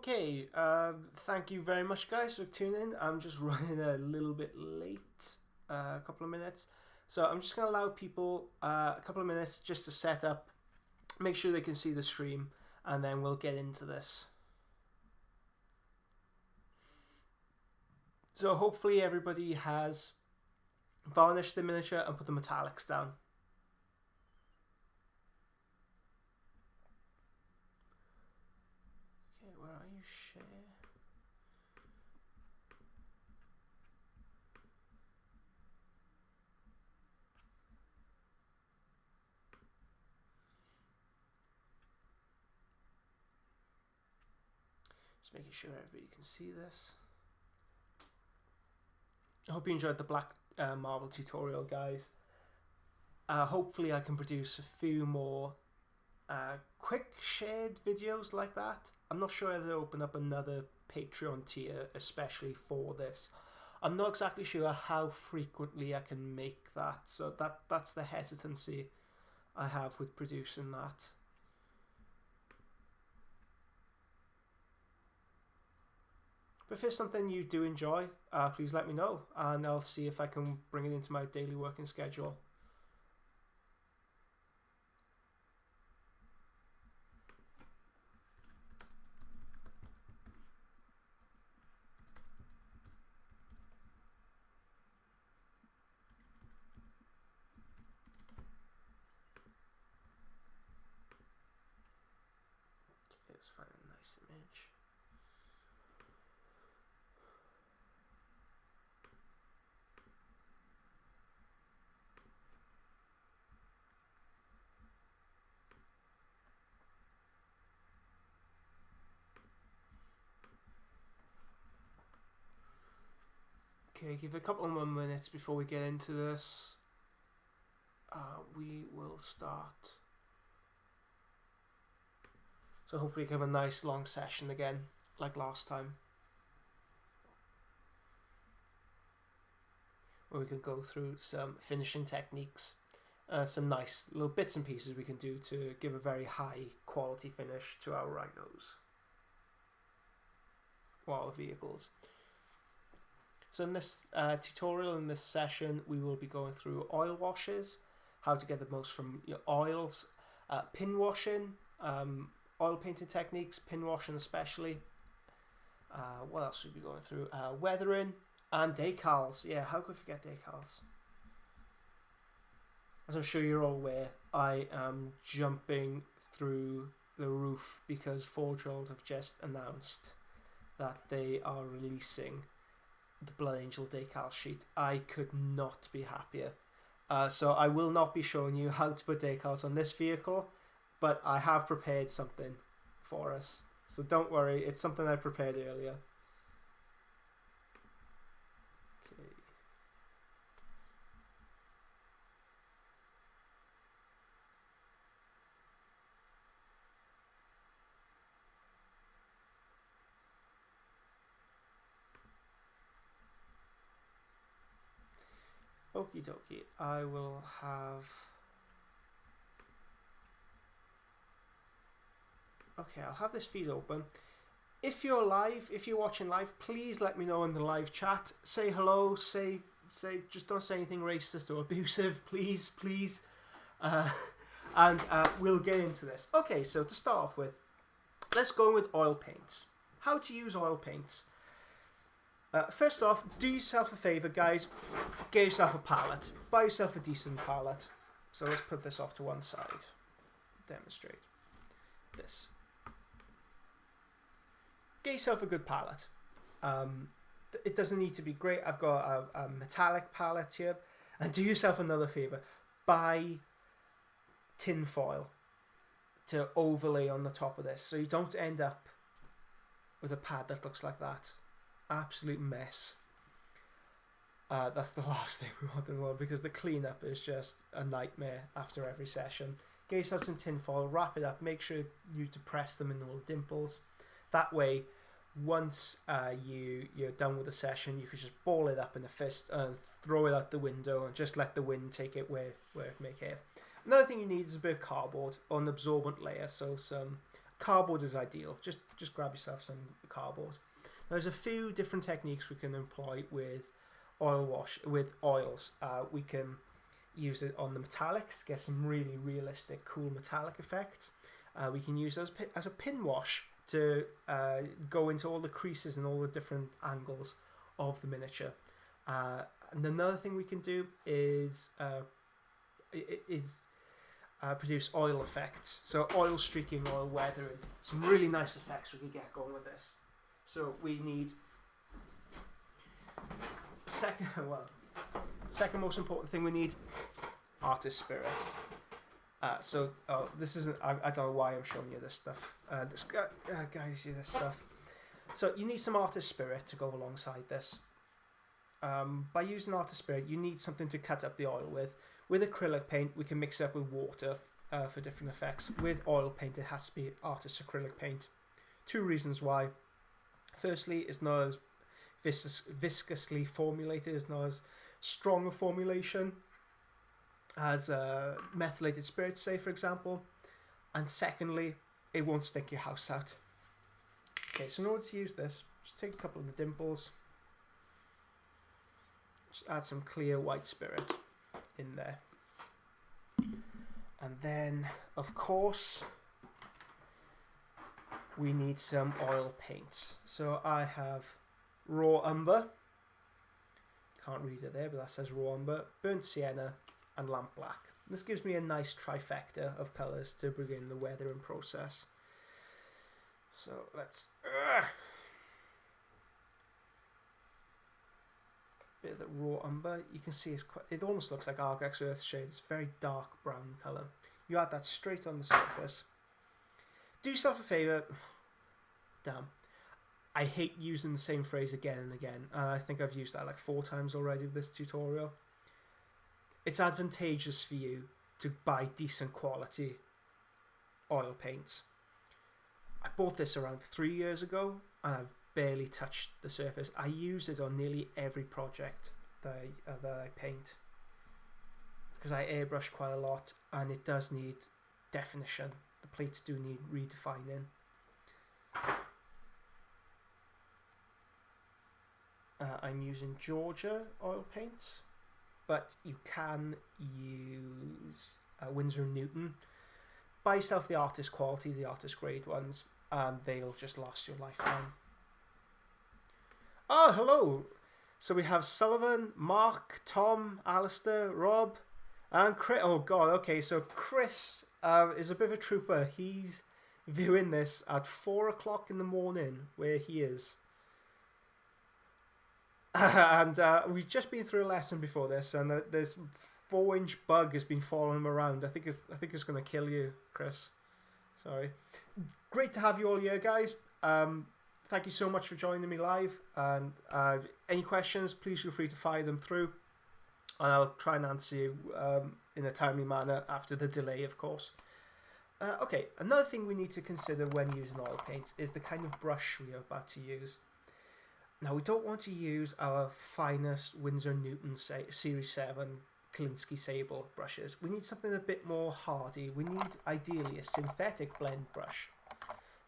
Okay, thank you very much, guys, for tuning in. I'm just running a little bit late, a couple of minutes. So I'm just going to allow people a couple of minutes just to set up, make sure they can see the stream, and then we'll get into this. So hopefully everybody has varnished the miniature and put the metallics down. Okay, where are you? Share. Just making sure everybody can see this. I hope you enjoyed the black marble tutorial, guys. Hopefully I can produce a few more quick shared videos like that. I'm not sure whether to open up another Patreon tier especially for this. I'm not exactly sure how frequently I can make that, so that's the hesitancy I have with producing that. But if it's something you do enjoy, please let me know, and I'll see if I can bring it into my daily working schedule. Let's find a nice image. Okay, give it a couple more minutes before we get into this. We will start. So hopefully we can have a nice long session again, like last time. Where we can go through some finishing techniques, some nice little bits and pieces we can do to give a very high quality finish to our rhinos or our vehicles. So in this tutorial, in this session, we will be going through oil washes, how to get the most from your oils, pin washing, oil painting techniques, pin washing especially. What else will we be going through? Weathering and decals. Yeah, how could I forget decals? As I'm sure you're all aware, I am jumping through the roof because Forge World have just announced that they are releasing the Blood Angel decal sheet. I could not be happier. So I will not be showing you how to put decals on this vehicle, but I have prepared something for us. So don't worry, it's something I prepared earlier. Okay. Okie dokie, I will have... Okay, I'll have this feed open. If you're live, if you're watching live, please let me know in the live chat. Say hello, say just don't say anything racist or abusive, please. And we'll get into this. Okay, so to start off with, let's go with oil paints. How to use oil paints. First off, do yourself a favour, guys. Get yourself a palette. Buy yourself a decent palette. So let's put this off to one side. Demonstrate this. Get yourself a good palette. It doesn't need to be great. I've got a metallic palette here. And do yourself another favour. Buy tin foil to overlay on the top of this, so you don't end up with a pad that looks like that. Absolute mess. That's the last thing we want in the world, because the cleanup is just a nightmare after every session. Get yourself some tin foil, wrap it up, make sure you depress them in the little dimples. That way, once you're done with the session, you can just ball it up in a fist and throw it out the window and just let the wind take it where it may care. Another thing you need is a bit of cardboard or an absorbent layer, so some cardboard is ideal. Just grab yourself some cardboard. There's a few different techniques we can employ with oils. We can use it on the metallics to get some really realistic, cool metallic effects. We can use it as a pin wash to go into all the creases and all the different angles of the miniature. And another thing we can do is produce oil effects. So oil streaking, oil weathering, some really nice effects we can get going with this. So we need second most important thing we need, artist spirit. This isn't, I don't know why I'm showing you this stuff. Guys, see this stuff. So you need some artist spirit to go alongside this. By using artist spirit, you need something to cut up the oil with. With acrylic paint, we can mix it up with water for different effects. With oil paint, it has to be artist acrylic paint. Two reasons why. Firstly, it's not as viscously formulated, it's not as strong a formulation as methylated spirits, say, for example. And secondly, it won't stick your house out. Okay, so in order to use this, just take a couple of the dimples. Just add some clear white spirit in there. And then, of course, we need some oil paints. So I have raw umber. Can't read it there, but that says raw umber, burnt sienna, and lamp black. This gives me a nice trifecta of colours to begin the weathering process. So let's bit of the raw umber. You can see it almost looks like Argax Earthshade. It's very dark brown colour. You add that straight on the surface. Do yourself a favour. Damn. I hate using the same phrase again and again. I think I've used that like 4 times already with this tutorial. It's advantageous for you to buy decent quality oil paints. I bought this around 3 years ago and I've barely touched the surface. I use it on nearly every project that I paint because I airbrush quite a lot and it does need definition. The plates do need redefining. I'm using Georgia oil paints, but you can use Winsor & Newton. Buy yourself the artist quality, the artist grade ones, and they'll just last your lifetime. Oh, hello! So we have Sullivan, Mark, Tom, Alistair, Rob, and Chris. Oh god, okay, so Chris is a bit of a trooper. He's viewing this at 4 o'clock in the morning where he is. And we've just been through a lesson before this, and this 4-inch bug has been following him around. I think it's going to kill you, Chris. Sorry. Great to have you all here, guys. Thank you so much for joining me live. And any questions, please feel free to fire them through, and I'll try and answer you in a timely manner after the delay, of course. Okay, another thing we need to consider when using oil paints is the kind of brush we are about to use. Now, we don't want to use our finest Winsor & Newton Series 7 Kolinsky Sable brushes. We need something a bit more hardy. We need, ideally, a synthetic blend brush.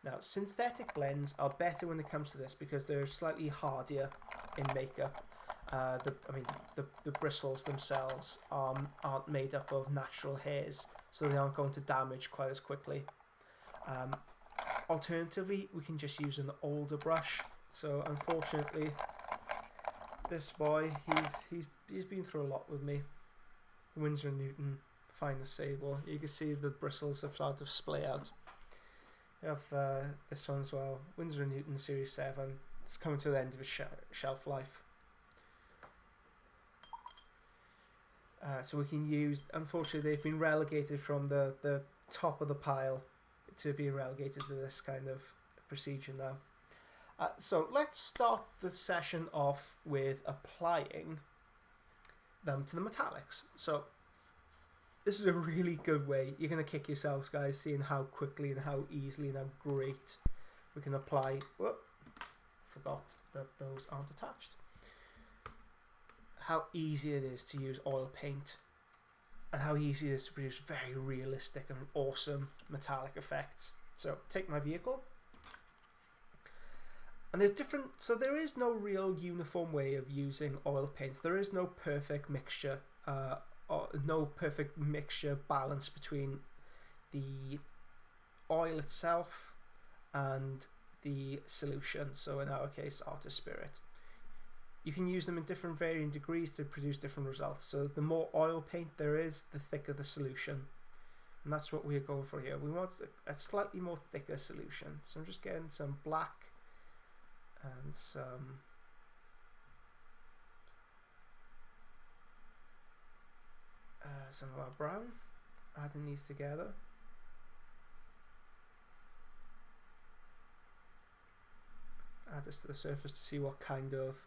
Now, synthetic blends are better when it comes to this because they're slightly hardier in makeup. The bristles themselves aren't made up of natural hairs, so they aren't going to damage quite as quickly. Alternatively, we can just use an older brush. So unfortunately, this boy, he's been through a lot with me. Winsor & Newton Finest Sable. You can see the bristles have started to splay out. We have this one as well, Winsor & Newton Series 7. It's coming to the end of its shelf life. So we can use, unfortunately they've been relegated from the top of the pile to being relegated to this kind of procedure now. So let's start the session off with applying them to the metallics. So this is a really good way. You're going to kick yourselves, guys, seeing how quickly and how easily and how great we can apply. Whoop, forgot that those aren't attached. How easy it is to use oil paint and how easy it is to produce very realistic and awesome metallic effects. So take my vehicle. And there's different, so there is no real uniform way of using oil paints. There is no perfect mixture, or no perfect mixture balance between the oil itself and the solution. So in our case, Artist Spirit. You can use them in different varying degrees to produce different results. So the more oil paint there is, the thicker the solution. And that's what we're going for here. We want a slightly more thicker solution. So I'm just getting some black and some of our brown, adding these together. Add this to the surface to see what kind of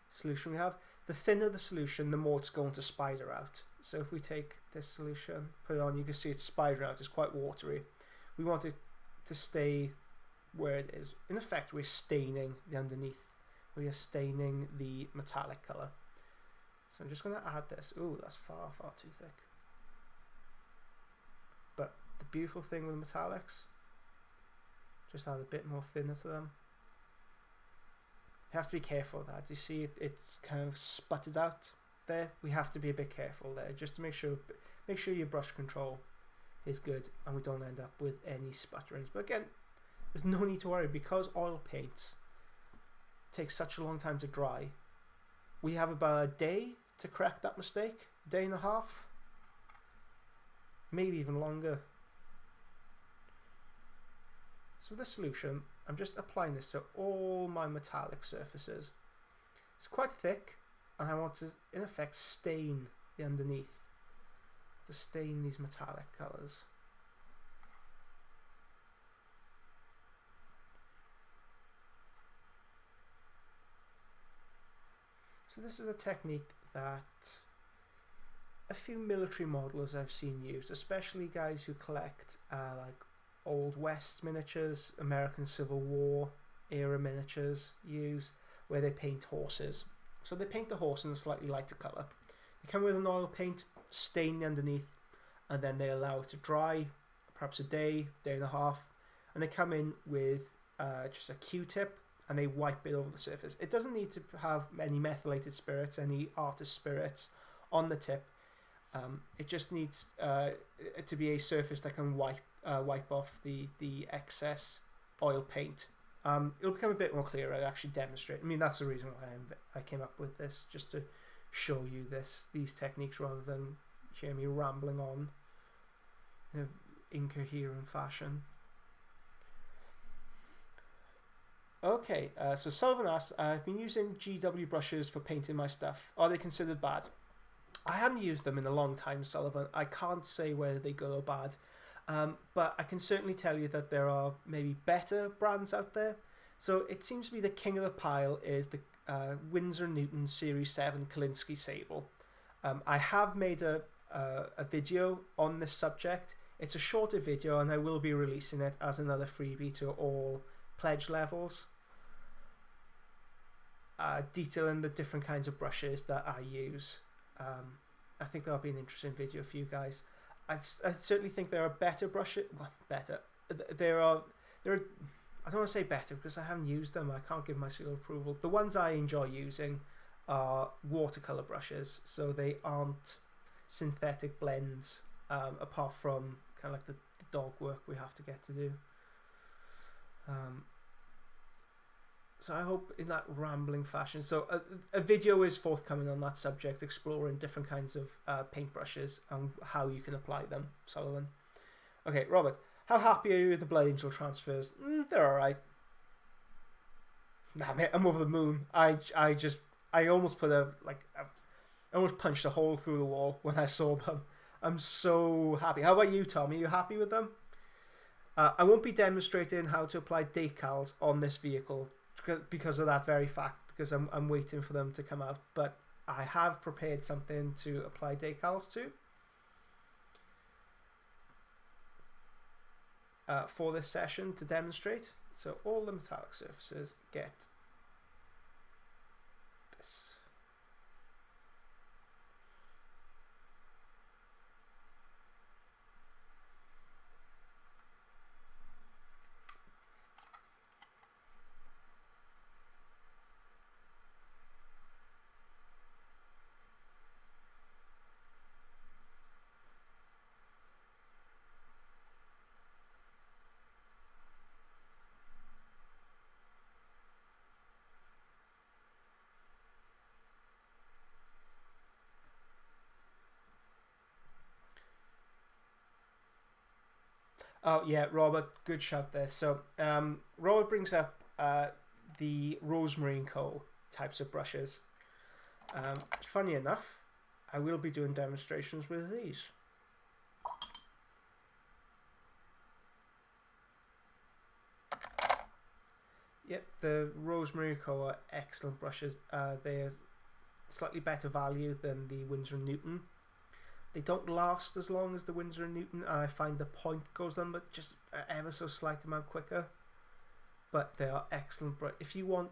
solution we have. The thinner the solution, the more it's going to spider out. So if we take this solution, put it on, you can see it's spider out. It's quite watery. We want it to stay where it is. In effect, we're staining the underneath. We are staining the metallic color. So I'm just going to add this. Ooh, that's far, far too thick. But the beautiful thing with metallics, just add a bit more thinner to them. You have to be careful of that. You see it's kind of sputtered out there. We have to be a bit careful there, just to make sure your brush control is good and we don't end up with any sputterings. But again, there's no need to worry, because oil paints take such a long time to dry. We have about a day to correct that mistake, a day and a half, maybe even longer. So this solution, I'm just applying this to all my metallic surfaces. It's quite thick, and I want to, in effect, stain the underneath, to stain these metallic colours. So this is a technique that a few military modelers I've seen use, especially guys who collect like Old West miniatures, American Civil War era miniatures use, where they paint horses. So they paint the horse in a slightly lighter colour. They come with an oil paint, stain the underneath, and then they allow it to dry, perhaps a day, day and a half, and they come in with just a Q-tip and they wipe it over the surface. It doesn't need to have any methylated spirits, any artist spirits on the tip. It just needs to be a surface that can wipe off the excess oil paint. It'll become a bit more clear. I'll actually demonstrate. I mean, that's the reason why I came up with this, just to show you these techniques rather than hear me rambling on in an incoherent fashion. Okay, so Sullivan asks, I've been using GW brushes for painting my stuff. Are they considered bad? I haven't used them in a long time, Sullivan. I can't say whether they good or bad. But I can certainly tell you that there are maybe better brands out there. So it seems to be the king of the pile is the Winsor & Newton Series 7 Kolinsky Sable. I have made a video on this subject. It's a shorter video and I will be releasing it as another freebie to all pledge levels, detailing the different kinds of brushes that I use. I think that'll be an interesting video for you guys. I certainly think there are better brushes. Well, better. There are. I don't want to say better because I haven't used them. I can't give my seal of approval. The ones I enjoy using are watercolor brushes, so they aren't synthetic blends. Apart from kind of like the dog work we have to get to do. So I hope in that rambling fashion. So a video is forthcoming on that subject, exploring different kinds of paintbrushes and how you can apply them, Sullivan. Okay, Robert, how happy are you with the Blood Angel transfers? They're alright. Nah, mate, I'm over the moon. I almost I almost punched a hole through the wall when I saw them. I'm so happy. How about you, Tom? Are you happy with them? I won't be demonstrating how to apply decals on this vehicle because of that very fact, because I'm waiting for them to come out, but I have prepared something to apply decals to for this session to demonstrate. So all the metallic surfaces get this. Oh yeah, Robert, good shout there. So Robert brings up the Rosemary and Co types of brushes. Funny enough, I will be doing demonstrations with these. Yep, the Rosemary and Co are excellent brushes. They're slightly better value than the Winsor & Newton. They don't last as long as the Winsor & Newton. I find the point goes on, but just ever so slight amount quicker. But they are excellent. If you want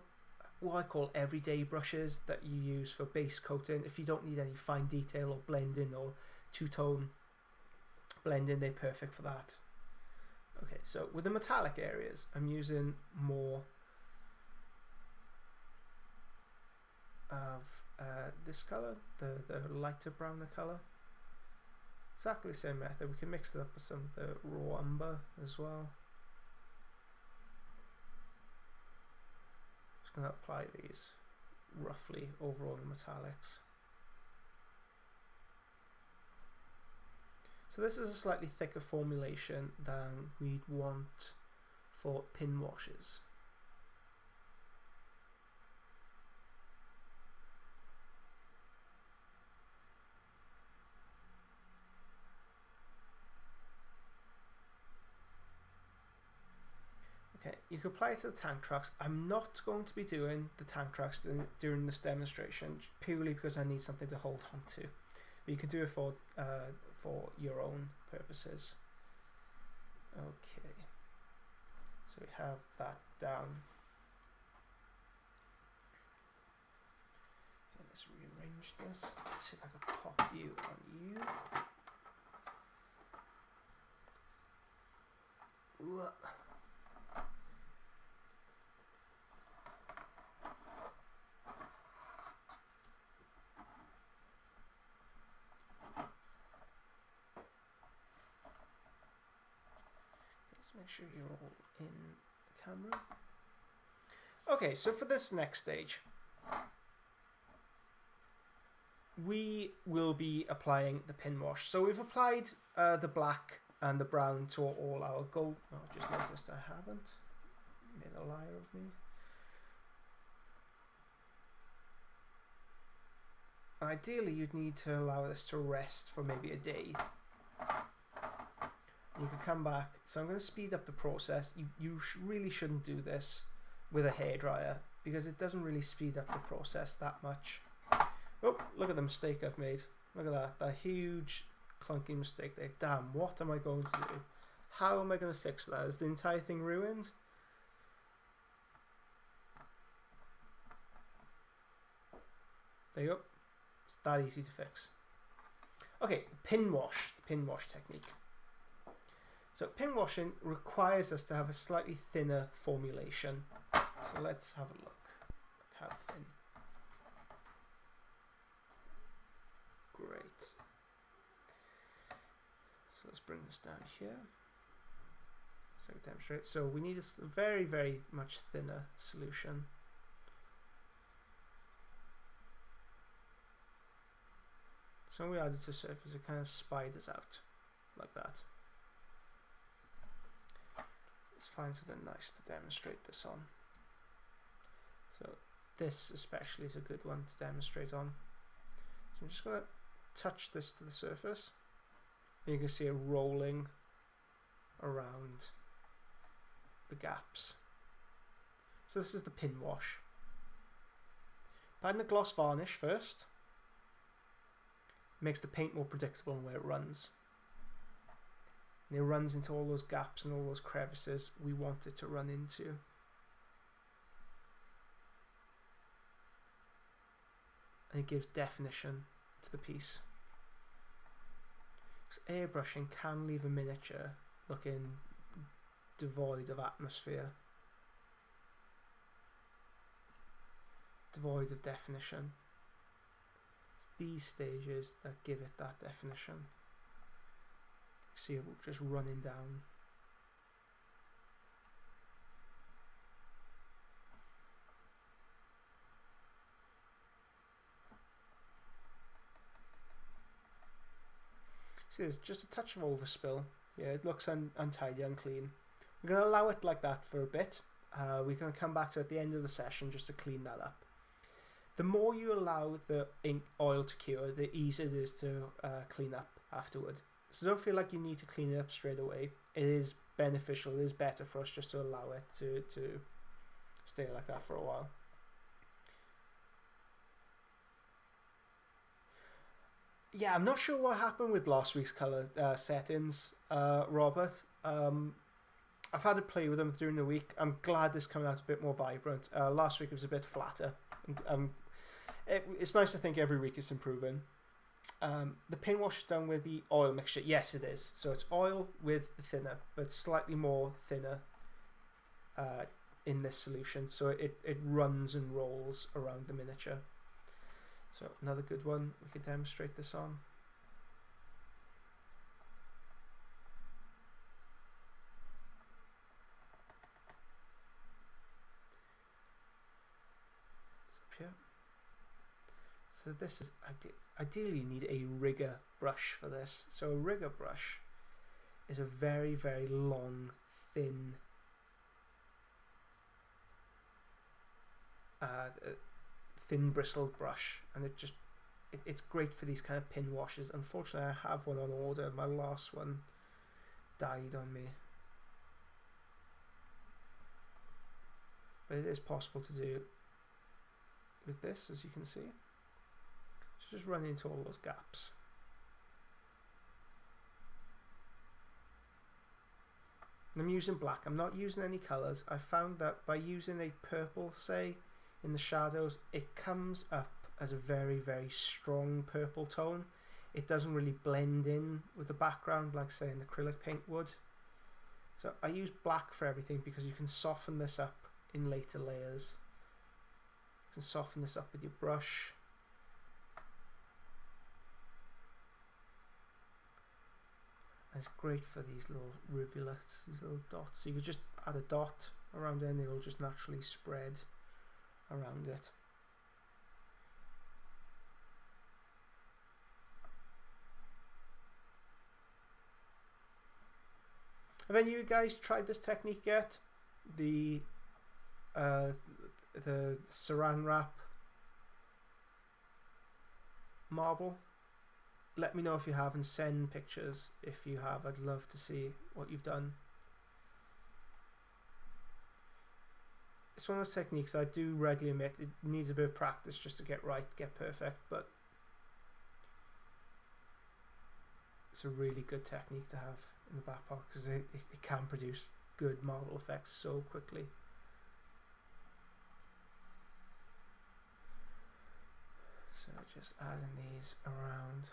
what I call everyday brushes that you use for base coating, if you don't need any fine detail or blending or two-tone blending, they're perfect for that. Okay, so with the metallic areas, I'm using more of this color, the lighter browner color. Exactly the same method. We can mix it up with some of the raw umber as well. Just going to apply these roughly over all the metallics. So this is a slightly thicker formulation than we'd want for pin washes. Okay, you can apply it to the tank trucks. I'm not going to be doing the tank trucks during this demonstration, purely because I need something to hold on to. But you can do it for your own purposes. Okay, so we have that down. Okay, let's rearrange this. Let's see if I can pop you on you. Ooh. Let's make sure you're all in the camera. Okay, so for this next stage, we will be applying the pin wash. So we've applied the black and the brown to all our gold. Oh, I just noticed I haven't. Made a liar of me. Ideally, you'd need to allow this to rest for maybe a day. You can come back. So I'm going to speed up the process. You really shouldn't do this with a hairdryer because it doesn't really speed up the process that much. Oh, look at the mistake I've made. Look at that huge clunky mistake there. Damn, what am I going to do? How am I going to fix that? Is the entire thing ruined? There you go. It's that easy to fix. Okay, pin wash. The pin wash technique. So pin washing requires us to have a slightly thinner formulation. So let's have a look at how thin. Great. So let's bring this down here. So I demonstrate. So we need a very, very much thinner solution. So when we add it to the surface, it kind of spiders out like that. Let's find something nice to demonstrate this on. So this especially is a good one to demonstrate on. So I'm just going to touch this to the surface. And you can see it rolling around the gaps. So this is the pin wash. Adding the gloss varnish first makes the paint more predictable in where it runs. And it runs into all those gaps and all those crevices we want it to run into. And it gives definition to the piece. Because airbrushing can leave a miniature looking devoid of atmosphere, devoid of definition. It's these stages that give it that definition. See it just running down. See, there's just a touch of overspill Yeah, it looks untidy, unclean. We're going to allow it like that for a bit. We're going to come back to it at the end of the session just to clean that up. The more you allow the ink oil to cure, the easier it is to clean up afterward. So don't feel like you need to clean it up straight away. It is beneficial. It is better for us just to allow it to stay like that for a while. Yeah, I'm not sure what happened with last week's colour settings, Robert. I've had to play with them during the week. I'm glad this coming out a bit more vibrant. Last week it was a bit flatter. It's nice to think every week it's improving. The pin wash is done with the oil mixture. Yes, it is. So it's oil with the thinner, but slightly more thinner in this solution. So it runs and rolls around the miniature. So another good one we could demonstrate this on. It's up here. So this is ideally you need a rigger brush for this. So a rigger brush is a very, very long, thin thin bristled brush, and it's great for these kind of pin washes. Unfortunately, I have one on order. My last one died on me, but it is possible to do with this, as you can see. So just run into all those gaps. And I'm using black. I'm not using any colours. I found that by using a purple, say, in the shadows, it comes up as a very, very strong purple tone. It doesn't really blend in with the background like, say, an acrylic paint would. So I use black for everything because you can soften this up in later layers. You can soften this up with your brush. And it's great for these little rivulets, these little dots. So you could just add a dot around it and it will just naturally spread around it. Have any of you guys tried this technique yet? The saran wrap marble? Let me know if you have and send pictures if you have. I'd love to see what you've done. It's one of those techniques I do regularly admit it needs a bit of practice just to get right, get perfect, but it's a really good technique to have in the back pocket because it can produce good marble effects so quickly. So just adding these around.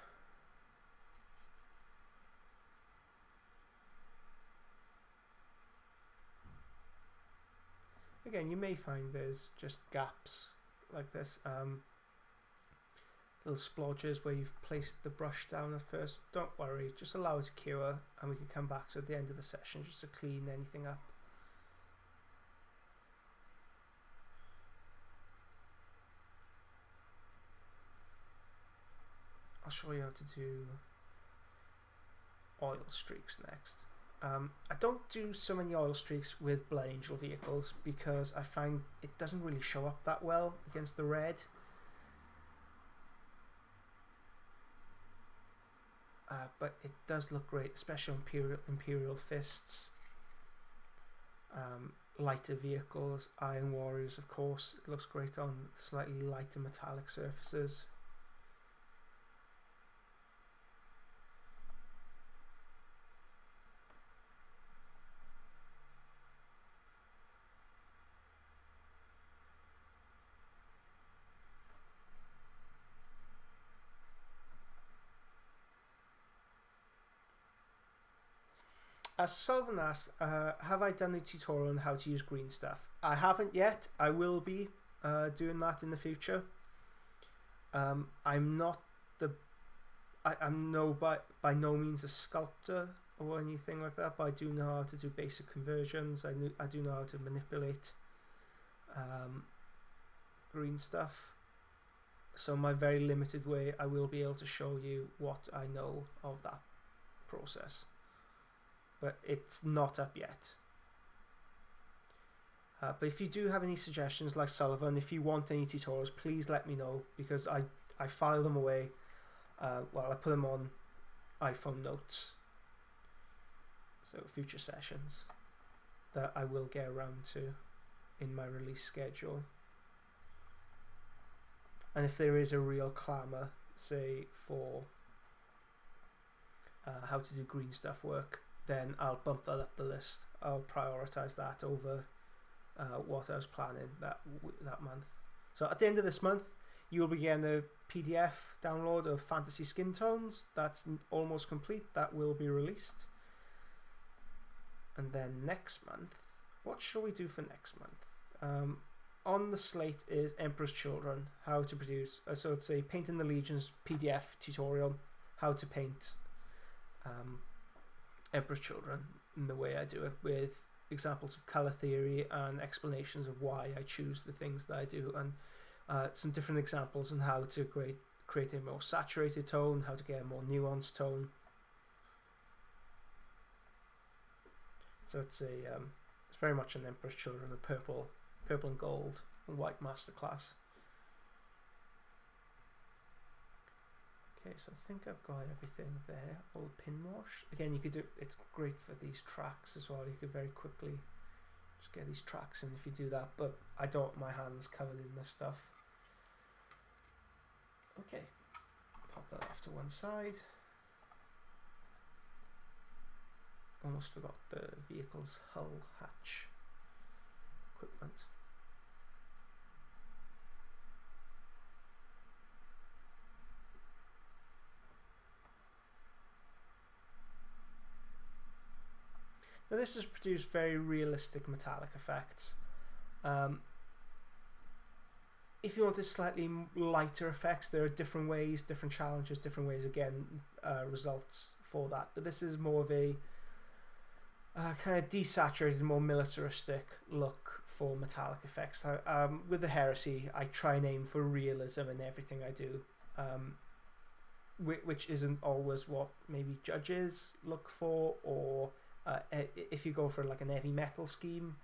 Again, you may find there's just gaps like this, little splodges where you've placed the brush down at first. Don't worry, just allow it to cure and we can come back to at the end of the session just to clean anything up. I'll show you how to do oil streaks next. I don't do so many oil streaks with Blood Angel vehicles because I find it doesn't really show up that well against the red. But it does look great, especially on Imperial Fists, lighter vehicles, Iron Warriors of course. It looks great on slightly lighter metallic surfaces. Sullivan asks, have I done a tutorial on how to use green stuff? I haven't yet. I will be doing that in the future. I'm not I'm by no means a sculptor or anything like that, but I do know how to do basic conversions. I do know how to manipulate green stuff. So in my very limited way, I will be able to show you what I know of that process. but it's not up yet. But if you do have any suggestions, like Sullivan, if you want any tutorials, please let me know, because I file them away. I put them on iPhone notes. So future sessions that I will get around to in my release schedule. And if there is a real clamour, say, for how to do green stuff work, then I'll bump that up the list. I'll prioritise that over what I was planning that month. So at the end of this month, you'll be getting a PDF download of Fantasy Skin Tones. That's almost complete. That will be released. And then next month, what shall we do for next month? On the slate is Emperor's Children, how to produce, so it's a Painting the Legions PDF tutorial, how to paint Emperor's Children in the way I do it, with examples of colour theory and explanations of why I choose the things that I do, and some different examples on how to create a more saturated tone, how to get a more nuanced tone. So it's very much an Emperor's Children, a purple and gold and white masterclass. Okay, so I think I've got everything there. All pin wash. Again, you could do. It's great for these tracks as well. You could very quickly just get these tracks in if you do that. But I don't want my hands covered in this stuff. Okay, pop that off to one side. Almost forgot the vehicle's hull hatch equipment. Now this has produced very realistic metallic effects. If you wanted slightly lighter effects, there are different ways, different challenges, different ways again, results for that. But this is more of a kind of desaturated, more militaristic look for metallic effects. With the Heresy, I try and aim for realism in everything I do, which isn't always what maybe judges look for, or if you go for like an heavy metal scheme,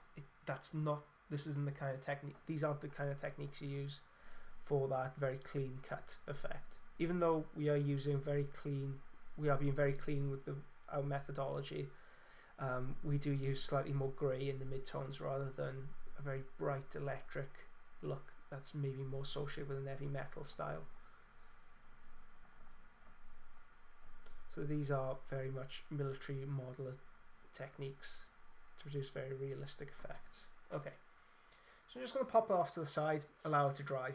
this isn't the kind of technique. These aren't the kind of techniques you use for that very clean cut effect. Even though we are being very clean with our methodology. We do use slightly more grey in the midtones rather than a very bright electric look that's maybe more associated with an heavy metal style. So these are very much military modeler techniques to produce very realistic effects. Okay, so I'm just going to pop it off to the side, allow it to dry.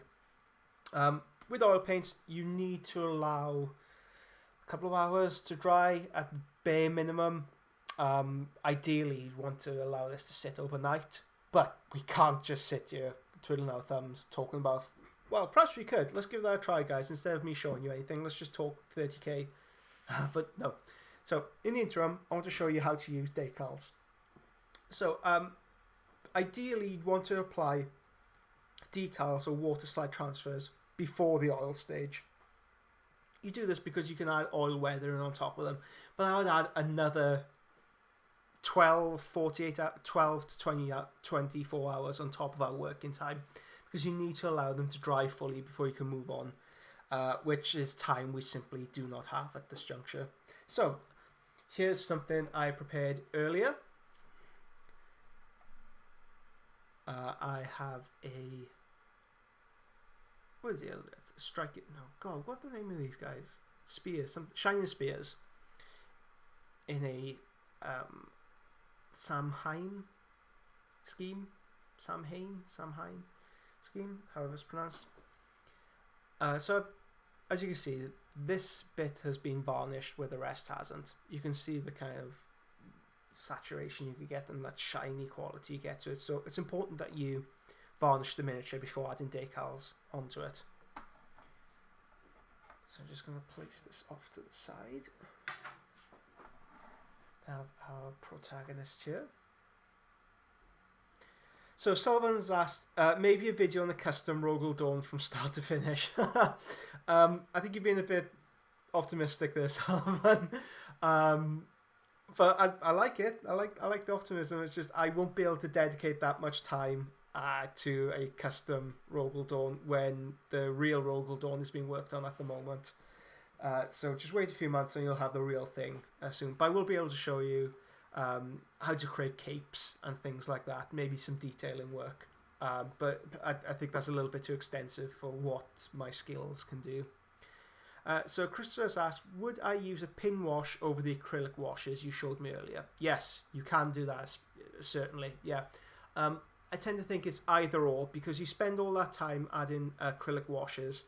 With oil paints, you need to allow a couple of hours to dry at bare minimum. Ideally, you'd want to allow this to sit overnight, but we can't just sit here twiddling our thumbs talking about, well, perhaps we could. Let's give that a try, guys. Instead of me showing you anything, let's just talk 30k. But no. So in the interim, I want to show you how to use decals. So ideally, you'd want to apply decals or water slide transfers before the oil stage. You do this because you can add oil weathering on top of them, but I would add another 12 to 24 hours on top of our working time, because you need to allow them to dry fully before you can move on, which is time we simply do not have at this juncture. So here's something I prepared earlier. I have a, what is it? Strike it. No, God, what's the name of these guys? Spears, some shining spears in a Samhain scheme, Samhain scheme, however it's pronounced. So as you can see, this bit has been varnished where the rest hasn't. You can see the kind of saturation you could get and that shiny quality you get to it. So it's important that you varnish the miniature before adding decals onto it. So I'm just going to place this off to the side. Have our protagonist here. So Sullivan's asked, maybe a video on the custom Rogel Dawn from start to finish. I think you're being a bit optimistic there, Sullivan. But I like it. I like the optimism. It's just I won't be able to dedicate that much time to a custom Rogel Dawn when the real Rogel Dawn is being worked on at the moment. So just wait a few months and you'll have the real thing soon. But I will be able to show you how to create capes and things like that. Maybe some detailing work. But I think that's a little bit too extensive for what my skills can do. So Christopher's asked, would I use a pin wash over the acrylic washes you showed me earlier? Yes, you can do that, certainly, yeah. I tend to think it's either or, because you spend all that time adding acrylic washes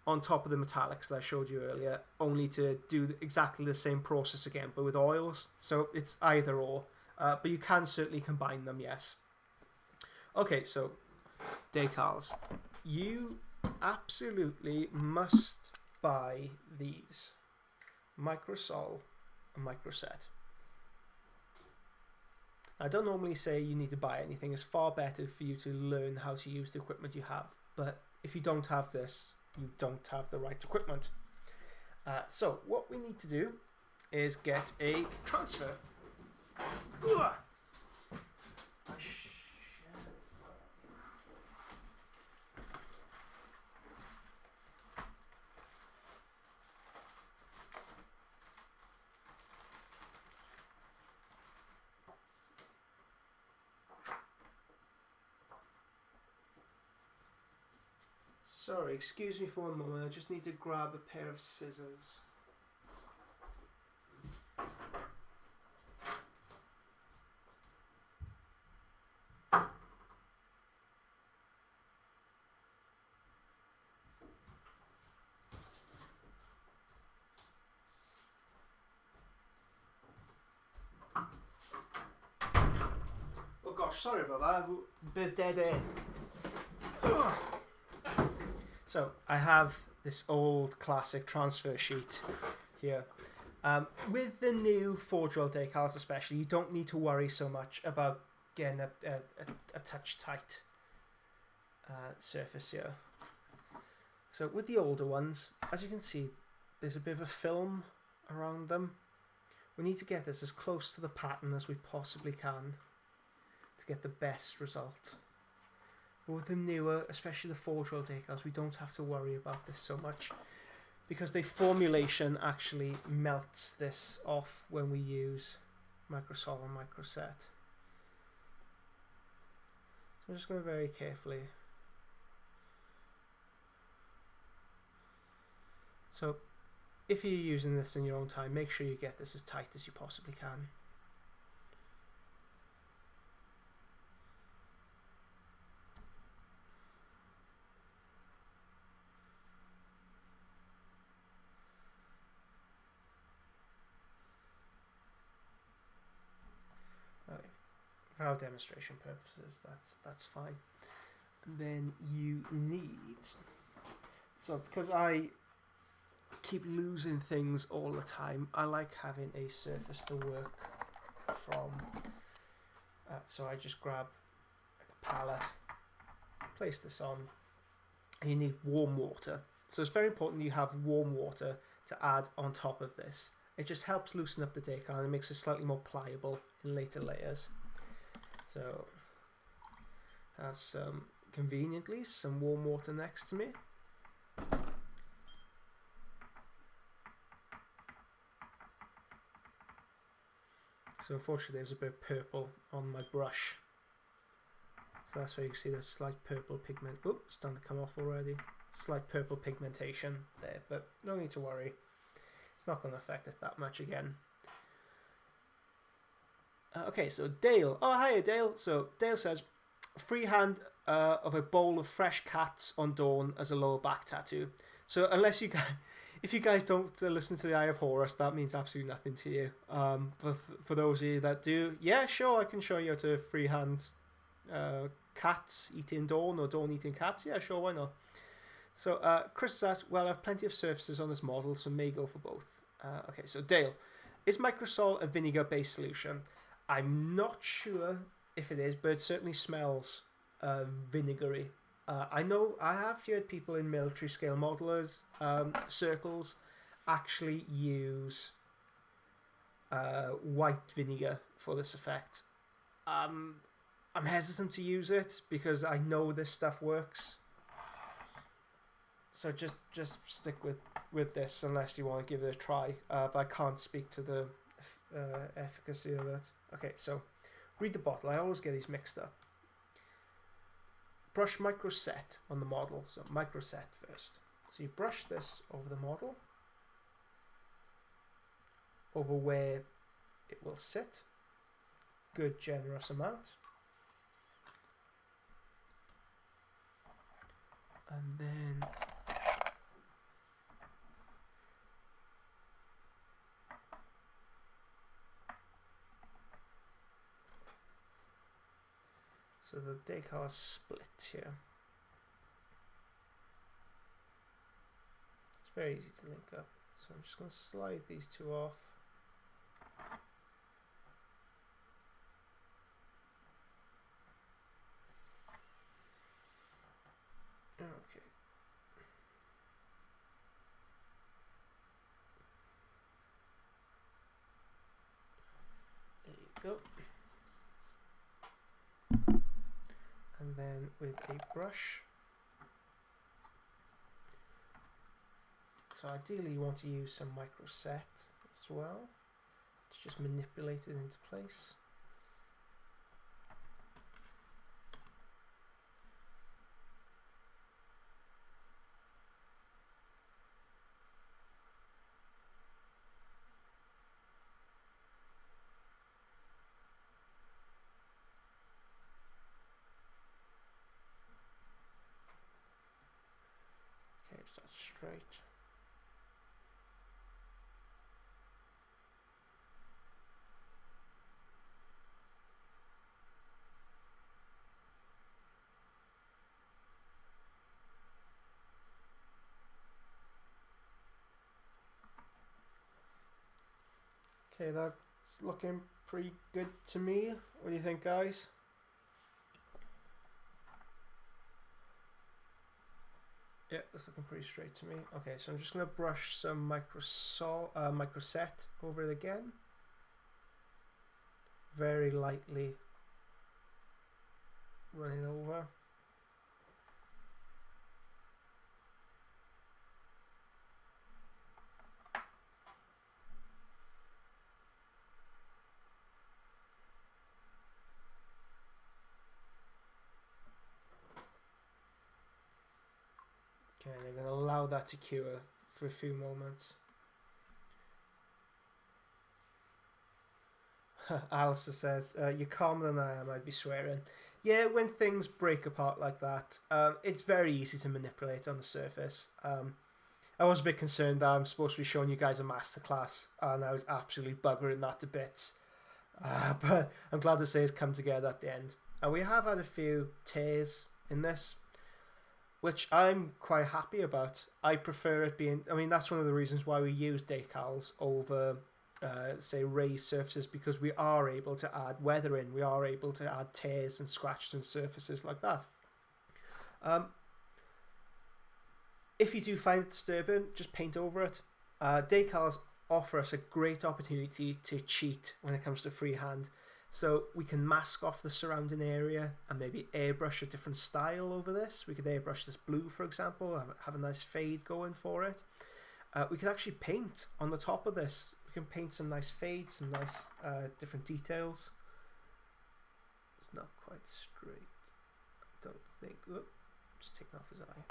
on top of the metallics that I showed you earlier, only to do exactly the same process again, but with oils. So it's either or, but you can certainly combine them, yes. Okay, so decals. You absolutely must buy these. Microsol and Microset. I don't normally say you need to buy anything. It's far better for you to learn how to use the equipment you have. But if you don't have this, you don't have the right equipment. So what we need to do is get a transfer. Sorry, excuse me for a moment. I just need to grab a pair of scissors. Oh gosh, sorry about that. A bit dead air. So I have this old classic transfer sheet here. With the new Forge World decals especially, you don't need to worry so much about getting a touch tight surface here. So with the older ones, as you can see, there's a bit of a film around them. We need to get this as close to the pattern as we possibly can to get the best result. But with the newer, especially the Forge World decals, we don't have to worry about this so much, because the formulation actually melts this off when we use Microsol and Microset. So I'm just going to very carefully. So if you're using this in your own time, make sure you get this as tight as you possibly can. Okay. For our demonstration purposes, that's fine. And then you need, so because I keep losing things all the time, I like having a surface to work from. So I just grab a palette, place this on, and you need warm water. So it's very important you have warm water to add on top of this. It just helps loosen up the decal and it makes it slightly more pliable in later layers. So have some, conveniently, some warm water next to me. So unfortunately there's a bit of purple on my brush. So that's where you can see the slight purple pigment. Oh, it's starting to come off already. Slight purple pigmentation there, but no need to worry. It's not going to affect it that much again. Okay, so Dale. Oh, hiya, Dale. So Dale says, freehand of a bowl of fresh cats on Dawn as a lower back tattoo. So unless you guys, if you guys don't listen to the Eye of Horus, that means absolutely nothing to you. But for those of you that do, yeah, sure, I can show you how to freehand cats eating Dawn or Dawn eating cats. Yeah, sure, why not? So Chris asks, well, I have plenty of surfaces on this model, so may go for both. Okay, so Dale, is Microsol a vinegar-based solution? I'm not sure if it is, but it certainly smells vinegary. I know I have heard people in military scale modelers circles actually use white vinegar for this effect. I'm hesitant to use it because I know this stuff works. So just stick with this unless you want to give it a try. But I can't speak to the efficacy of it. Okay, so read the bottle. I always get these mixed up. Brush microset on the model. So microset first. So you brush this over the model, over where it will sit. Good generous amount. And then so the decal is split here. It's very easy to link up. So I'm just going to slide these two off. Okay. There you go. And then with a brush. So ideally you want to use some microset as well to just manipulate it into place. Okay, so that's straight. Okay, that's looking pretty good to me. What do you think, guys? Yeah, that's looking pretty straight to me. Okay, so I'm just going to brush some microset over it again. Very lightly running over. Okay, they're going to allow that to cure for a few moments. Alistair says, you're calmer than I am, I'd be swearing. Yeah, when things break apart like that, it's very easy to manipulate on the surface. I was a bit concerned that I'm supposed to be showing you guys a masterclass, and I was absolutely buggering that to bits. But I'm glad to say it's come together at the end. And we have had a few tears in this, which I'm quite happy about. I prefer it being, I mean, that's one of the reasons why we use decals over, say, raised surfaces, because we are able to add weathering, we are able to add tears and scratches and surfaces like that. If you do find it disturbing, just paint over it. Decals offer us a great opportunity to cheat when it comes to freehand. So we can mask off the surrounding area and maybe airbrush a different style over this. We could airbrush this blue, for example, have a nice fade going for it. We could actually paint on the top of this. We can paint some nice fades, some nice different details. It's not quite straight, I don't think. Whoop, just taking off his eye.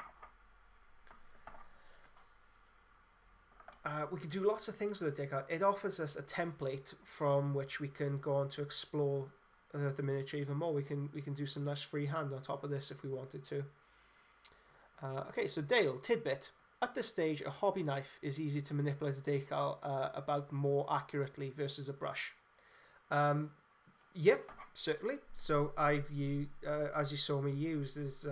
We can do lots of things with the decal. It offers us a template from which we can go on to explore the miniature even more. We can do some nice freehand on top of this if we wanted to. Okay, so Dale, tidbit. At this stage, a hobby knife is easy to manipulate a decal about more accurately versus a brush. Yep, certainly. So I've used, as you saw me use, is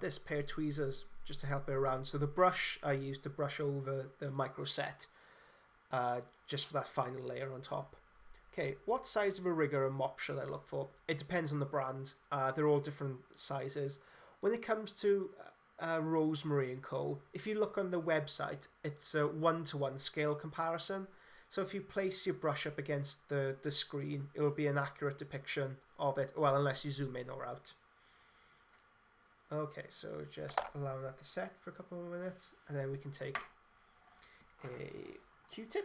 this pair of tweezers just to help it around. So the brush I use to brush over the microset, just for that final layer on top. Okay, what size of a rigger and mop should I look for? It depends on the brand. They're all different sizes. When it comes to Rosemary & Co., if you look on the website, it's a 1-to-1 scale comparison. So if you place your brush up against the screen, it'll be an accurate depiction of it, well, unless you zoom in or out. Okay, so just allow that to set for a couple of minutes, and then we can take a Q-tip,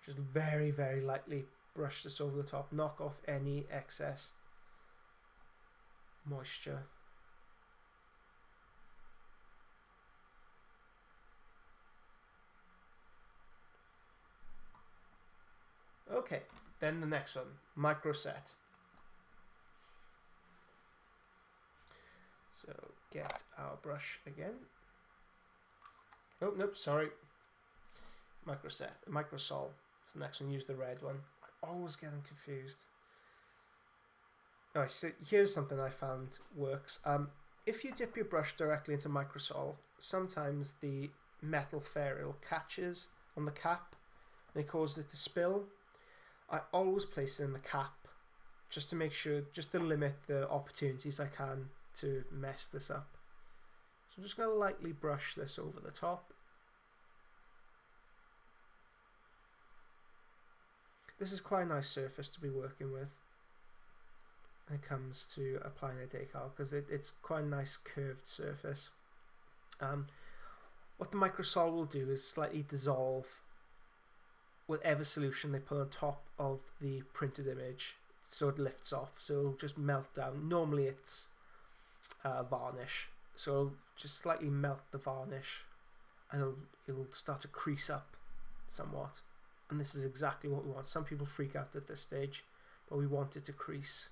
just very, very lightly brush this over the top, knock off any excess moisture. Okay, then the next one, micro set. So get our brush again. Oh, nope, sorry. Microsol. It's the next one, use the red one. I always get them confused. Oh, so here's something I found works. If you dip your brush directly into microsol, sometimes the metal ferrule catches on the cap and it causes it to spill. I always place it in the cap just to make sure, just to limit the opportunities I can to mess this up. So I'm just going to lightly brush this over the top. This is quite a nice surface to be working with when it comes to applying a decal, because it's quite a nice curved surface. What the microsol will do is slightly dissolve whatever solution they put on top of the printed image, so it lifts off, so it'll just melt down. Normally it's varnish, so it'll just slightly melt the varnish and it'll start to crease up somewhat, and this is exactly what we want. Some people freak out at this stage, but we want it to crease,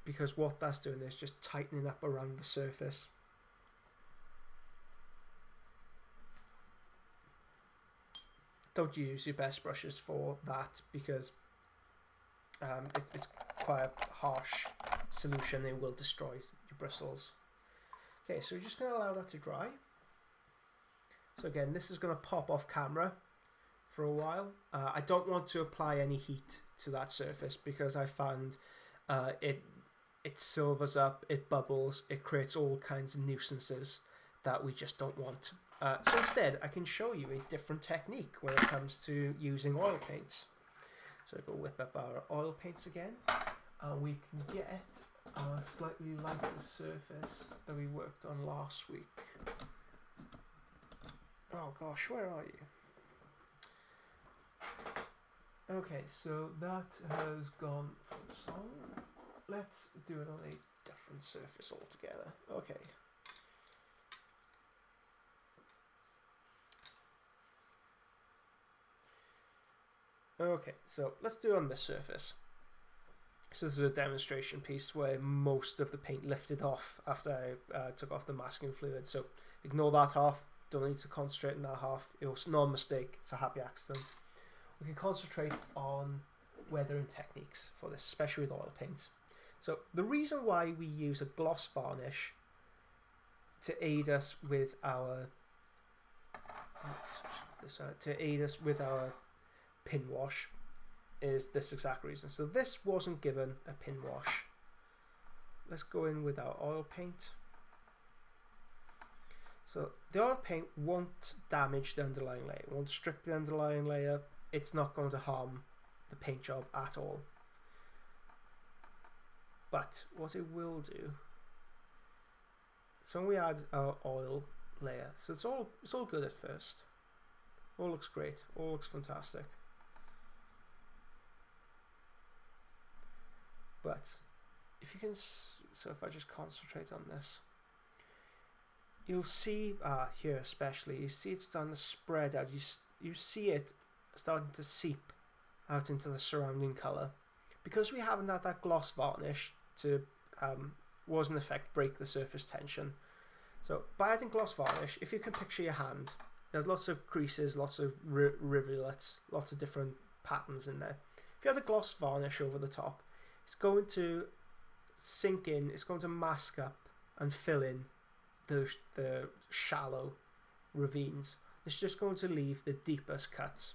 because what that's doing is just tightening up around the surface. Don't use your best brushes for that, because it's quite a harsh solution. It will destroy your bristles. Okay, so we're just going to allow that to dry. So again, this is going to pop off camera for a while. I don't want to apply any heat to that surface, because I found it silvers up, it bubbles, it creates all kinds of nuisances that we just don't want. So instead, I can show you a different technique when it comes to using oil paints. So we'll whip up our oil paints again. We can get a slightly lighter surface that we worked on last week. Oh gosh, where are you? Okay, so that has gone for the song. Let's do it on a different surface altogether. Okay. Okay, so let's do it on this surface. So this is a demonstration piece where most of the paint lifted off after I took off the masking fluid. So ignore that half. Don't need to concentrate on that half. It was not a mistake. It's a happy accident. We can concentrate on weathering techniques for this, especially with oil paints. So the reason why we use a gloss varnish to aid us with our pin wash is this exact reason. So this wasn't given a pin wash. Let's go in with our oil paint. So the oil paint won't damage the underlying layer, it won't strip the underlying layer. It's not going to harm the paint job at all. But what it will do, so when we add our oil layer, so it's all good at first. All looks great, all looks fantastic. But if you can, so if I just concentrate on this, you'll see here especially, you see it's starting to spread out. You see it starting to seep out into the surrounding colour, because we haven't had that gloss varnish to was in effect break the surface tension. So by adding gloss varnish, if you can picture your hand, there's lots of creases, lots of rivulets, lots of different patterns in there. If you add a gloss varnish over the top, it's going to sink in, it's going to mask up and fill in the shallow ravines. It's just going to leave the deepest cuts.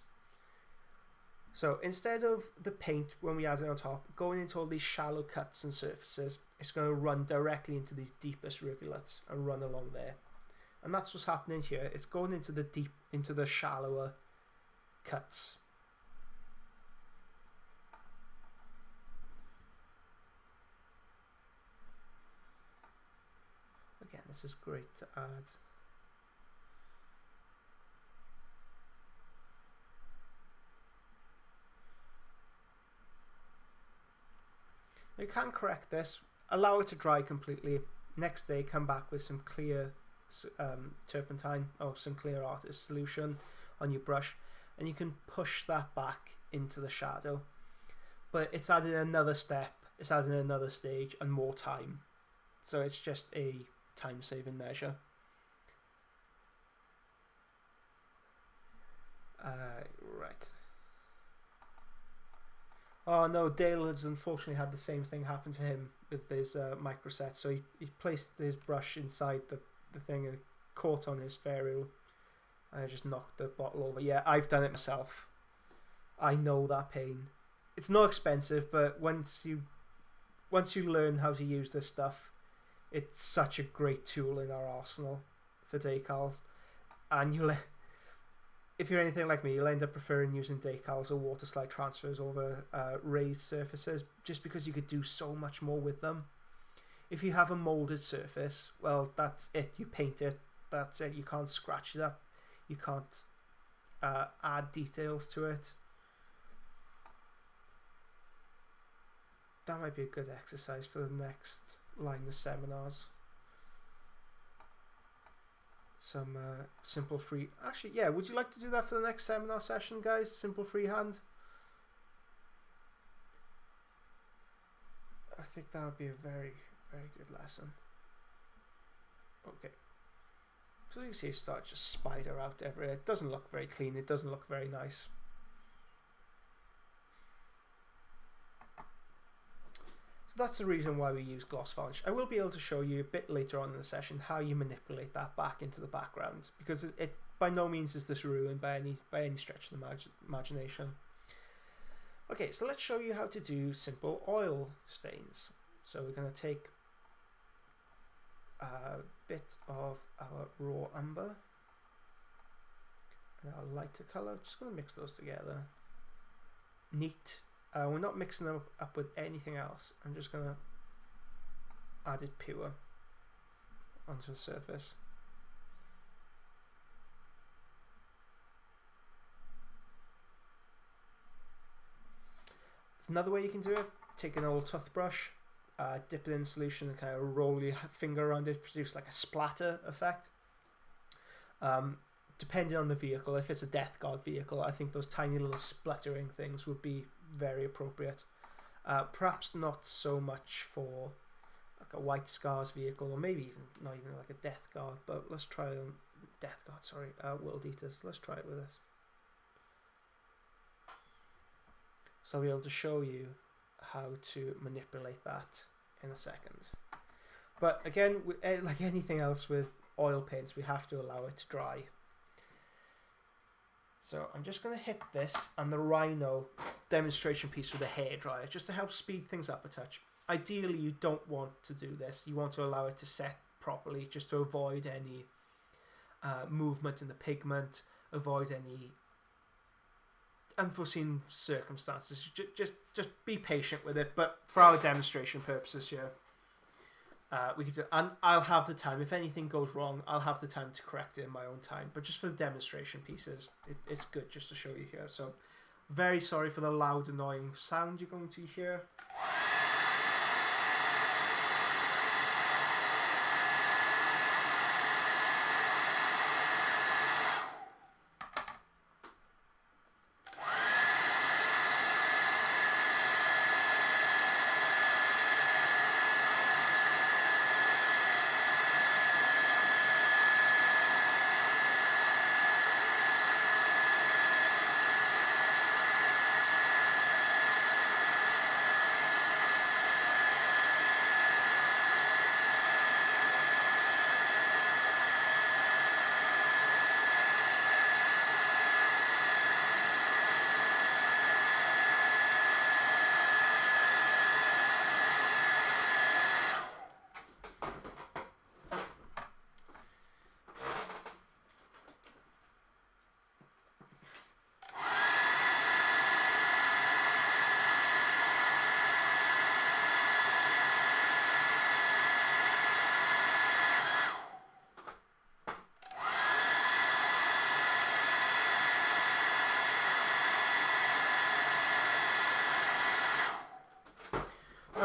So instead of the paint, when we add it on top, going into all these shallow cuts and surfaces, it's going to run directly into these deepest rivulets and run along there. And that's what's happening here. It's going into the shallower cuts. Again, this is great to add. You can correct this, allow it to dry completely. Next day, come back with some clear turpentine or some clear artist solution on your brush, and you can push that back into the shadow. But it's adding another step, it's adding another stage and more time. So it's just a time-saving measure. Right. Oh no, Dale has unfortunately had the same thing happen to him with his micro set. So he placed his brush inside the thing and it caught on his ferrule and I just knocked the bottle over. Yeah, I've done it myself. I know that pain. It's not expensive, but once you learn how to use this stuff, it's such a great tool in our arsenal for decals. And if you're anything like me, you'll end up preferring using decals or water slide transfers over raised surfaces, just because you could do so much more with them. If you have a molded surface, well, that's it. You paint it. That's it. You can't scratch it up. You can't add details to it. That might be a good exercise for the next line of seminars. Some simple free... Actually, yeah, would you like to do that for the next seminar session, guys? Simple freehand? I think that would be a very, very good lesson. Okay. So you can see it starts to spider out everywhere. It doesn't look very clean. It doesn't look very nice. So that's the reason why we use gloss varnish. I will be able to show you a bit later on in the session how you manipulate that back into the background, because it by no means is this ruined by any stretch of the imagination. Okay, so let's show you how to do simple oil stains. So we're going to take a bit of our raw umber and our lighter colour. Just going to mix those together. Neat. We're not mixing them up with anything else. I'm just going to add it pure onto the surface. There's another way you can do it. Take an old toothbrush, dip it in solution and kind of roll your finger around it, produce like a splatter effect. Depending on the vehicle, if it's a Death Guard vehicle, I think those tiny little splattering things would be very appropriate. Perhaps not so much for like a White Scars vehicle, or maybe not even like a Death Guard, but let's try World Eaters. Let's try it with this. So I'll be able to show you how to manipulate that in a second. But again, like anything else with oil paints, we have to allow it to dry. So I'm just going to hit this and the Rhino demonstration piece with a hairdryer just to help speed things up a touch. Ideally, you don't want to do this. You want to allow it to set properly just to avoid any movement in the pigment, avoid any unforeseen circumstances. Just be patient with it. But for our demonstration purposes here, we can do, and I'll have the time. If anything goes wrong, I'll have the time to correct it in my own time. But just for the demonstration pieces, it's good just to show you here. So, very sorry for the loud, annoying sound you're going to hear.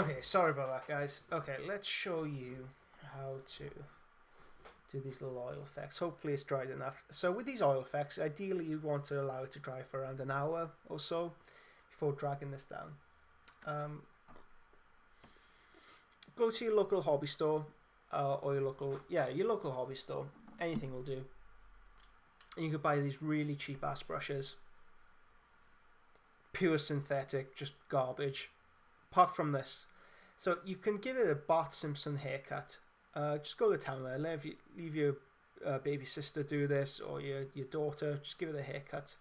Okay, sorry about that, guys. Okay, let's show you how to do these little oil effects. Hopefully it's dried enough. So with these oil effects, ideally you want to allow it to dry for around an hour or so before dragging this down. Go to your local hobby store or your local hobby store. Anything will do. And you could buy these really cheap ass brushes. Pure synthetic, just garbage. Apart from this. So you can give it a Bart Simpson haircut. Just go to town there. Leave your baby sister do this, or your daughter. Just give it a haircut.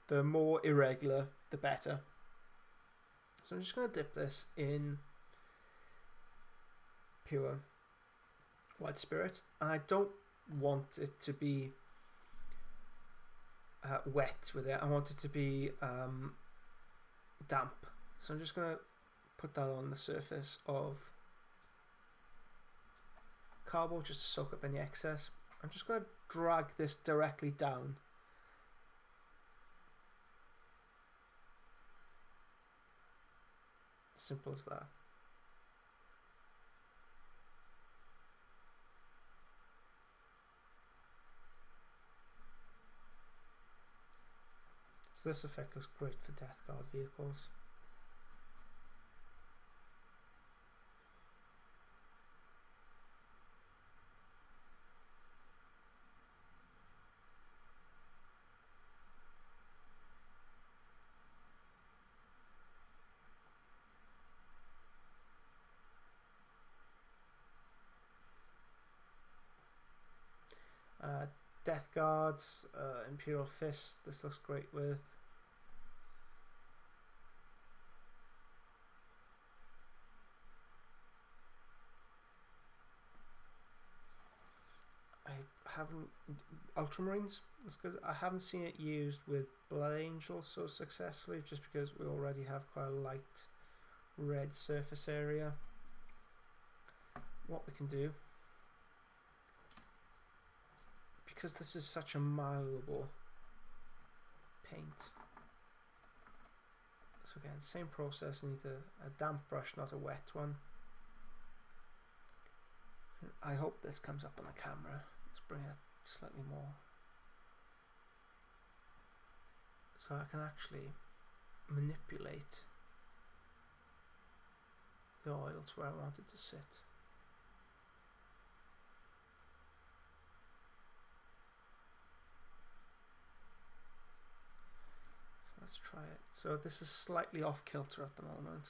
The more irregular, the better. So I'm just going to dip this in pure white spirit. And I don't want it to be wet with it. I want it to be damp. So I'm just going to put that on the surface of cardboard just to soak up any excess. I'm just going to drag this directly down. Simple as that. So this effect looks great for Death Guard vehicles. Death Guards, Imperial Fist, this looks great with. I haven't, Ultramarines, that's good. I haven't seen it used with Blood Angels so successfully, just because we already have quite a light red surface area. What we can do, because this is such a malleable paint. So again, same process, need a damp brush, not a wet one. I hope this comes up on the camera. Let's bring it up slightly more. So I can actually manipulate the oil to where I want it to sit. Let's try it. So this is slightly off kilter at the moment.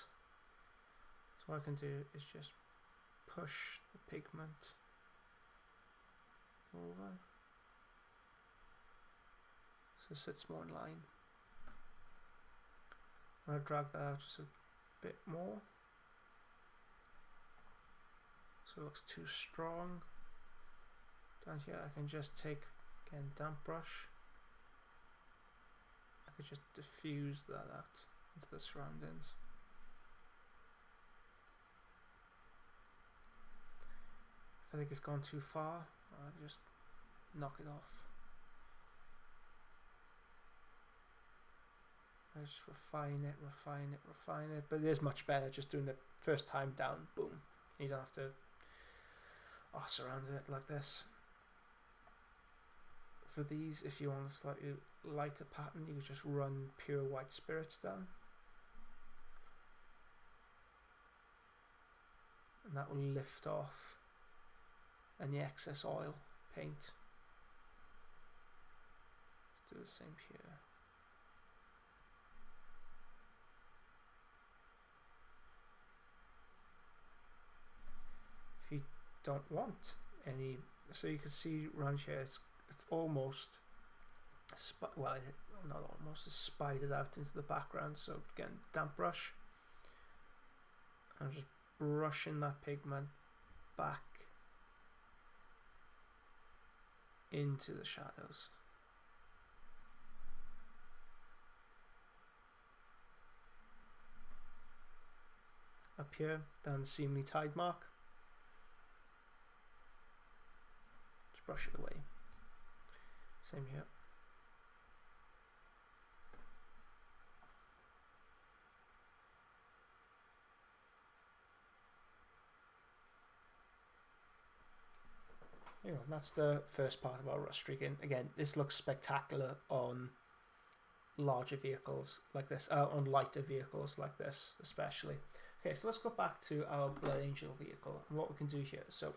So what I can do is just push the pigment over so it sits more in line. I'm going to drag that out just a bit more so it looks too strong. Down here I can just take, again, damp brush. I could just diffuse that out into the surroundings. If I think it's gone too far, I'll just knock it off. I just refine it, but it is much better just doing it first time down, boom. You don't have to surround it like this. For these, if you want a slightly lighter pattern, you just run pure white spirits down. And that will lift off any excess oil paint. Let's do the same here. If you don't want any, so you can see around here, it's almost, well, not almost, it's spidered out into the background. So again, damp brush. I'm just brushing that pigment back into the shadows. Up here, down the seamly tide mark. Just brush it away. Same here. Anyway, that's the first part about rust streaking. Again, this looks spectacular on larger vehicles like this, on lighter vehicles like this especially. Okay, so let's go back to our Blood Angel vehicle and what we can do here. So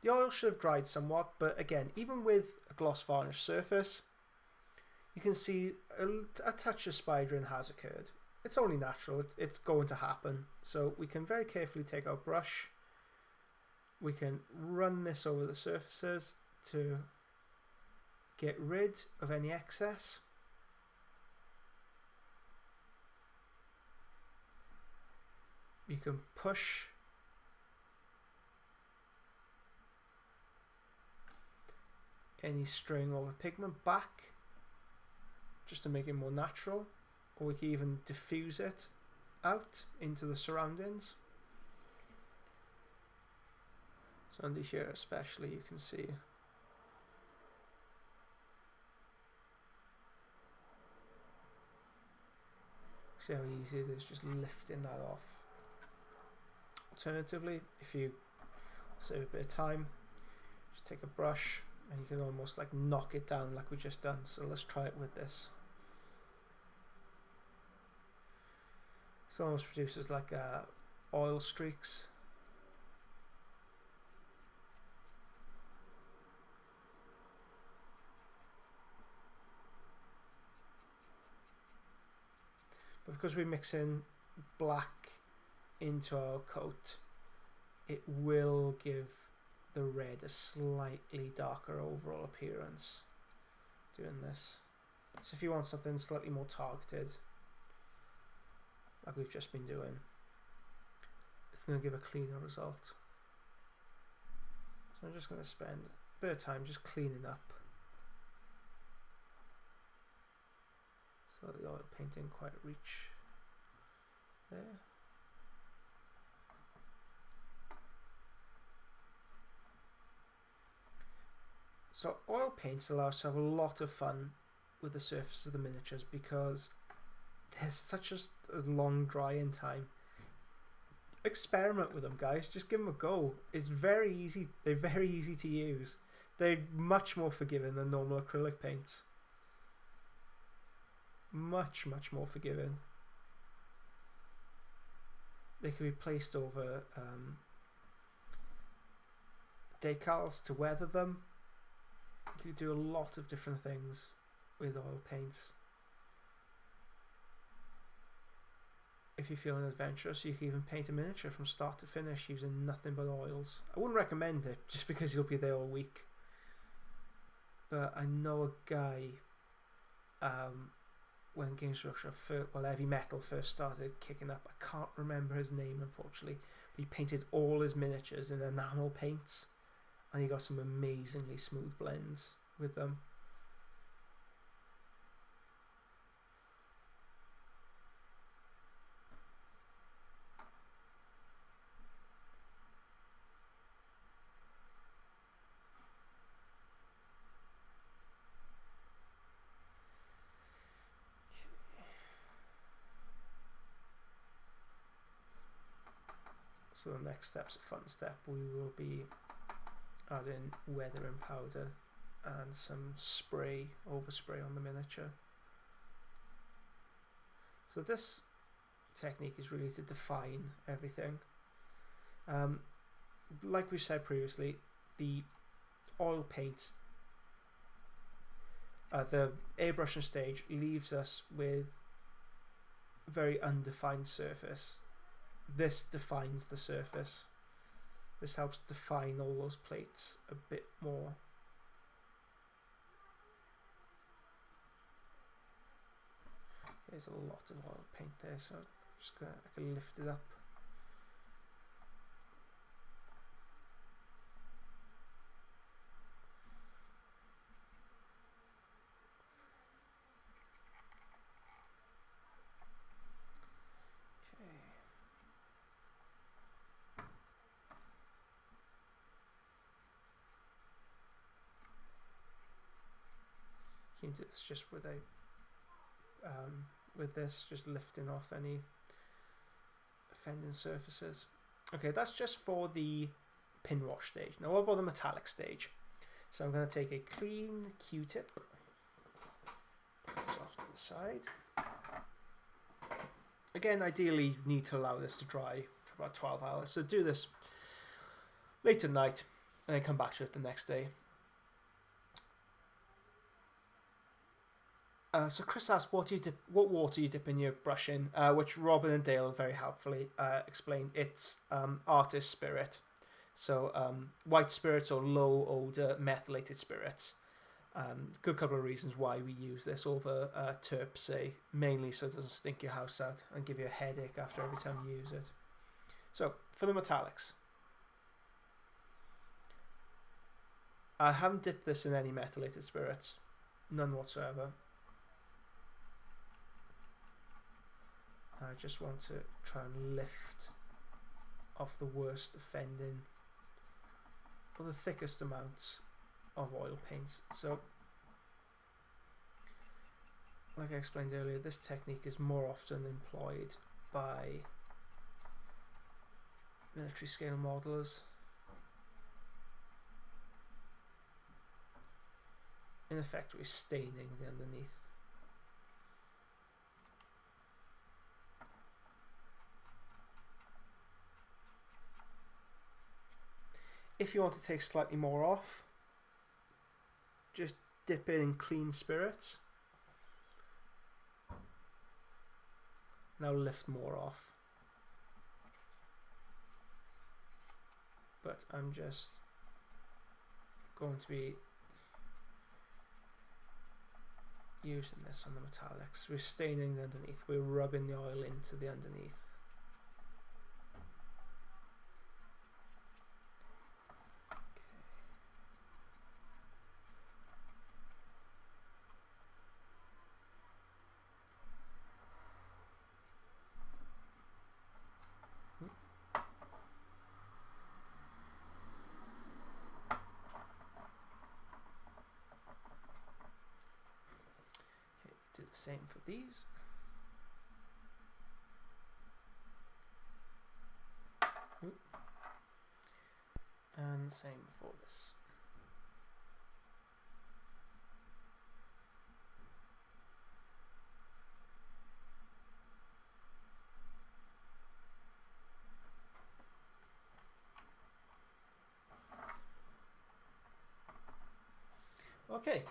the oil should have dried somewhat, but again, even with a gloss varnish surface, you can see a touch of spidering has occurred. It's only natural, it's going to happen. So we can very carefully take our brush, we can run this over the surfaces to get rid of any excess. You can push any string over pigment back just to make it more natural, or we can even diffuse it out into the surroundings. So under here especially you can see how easy it is just lifting that off. Alternatively, if you save a bit of time, just take a brush and you can almost like knock it down like we just done. So let's try it with this. So it almost produces like oil streaks. But because we mix in black into our coat, it will give the red a slightly darker overall appearance doing this. So if you want something slightly more targeted, like we've just been doing, it's going to give a cleaner result. So I'm just going to spend a bit of time just cleaning up so the oil paint didn't quite reach there. So oil paints allow us to have a lot of fun with the surface of the miniatures because there's such a long drying time. Experiment with them, guys. Just give them a go. It's very easy. They're very easy to use. They're much more forgiving than normal acrylic paints. Much more forgiving. They can be placed over decals to weather them. You can do a lot of different things with oil paints. If you're feeling adventurous, you can even paint a miniature from start to finish using nothing but oils. I wouldn't recommend it just because you'll be there all week. But I know a guy when Games Workshop Heavy Metal first started kicking up. I can't remember his name unfortunately, but he painted all his miniatures in enamel paints and he got some amazingly smooth blends with them. So the next step's a fun step. We will be adding weathering powder and some spray, overspray on the miniature. So this technique is really to define everything. Like we said previously, the oil paints, the airbrushing stage leaves us with a very undefined surface. This defines the surface. This helps define all those plates a bit more. There's a lot of oil paint there, so I'm just gonna, I can lift it up. You can do this just without with this, just lifting off any offending surfaces. Okay, that's just for the pin wash stage. Now what about the metallic stage? So I'm going to take a clean Q-tip, put this off to the side. Again, ideally you need to allow this to dry for about 12 hours. So do this late at night and then come back to it the next day. So Chris asked, what water you dip in your brush in, which Robin and Dale very helpfully explained. It's artist spirit. So white spirits or low odor methylated spirits. Good couple of reasons why we use this over terp, say, mainly so it doesn't stink your house out and give you a headache after every time you use it. So for the metallics, I haven't dipped this in any methylated spirits, none whatsoever. I just want to try and lift off the worst offending or the thickest amounts of oil paints. So like I explained earlier, this technique is more often employed by military scale modelers. In effect, we're staining the underneath. If you want to take slightly more off, just dip it in clean spirits. Now lift more off. But I'm just going to be using this on the metallics. We're staining the underneath. We're rubbing the oil into the underneath. Do the same for these. And same for this. Okay.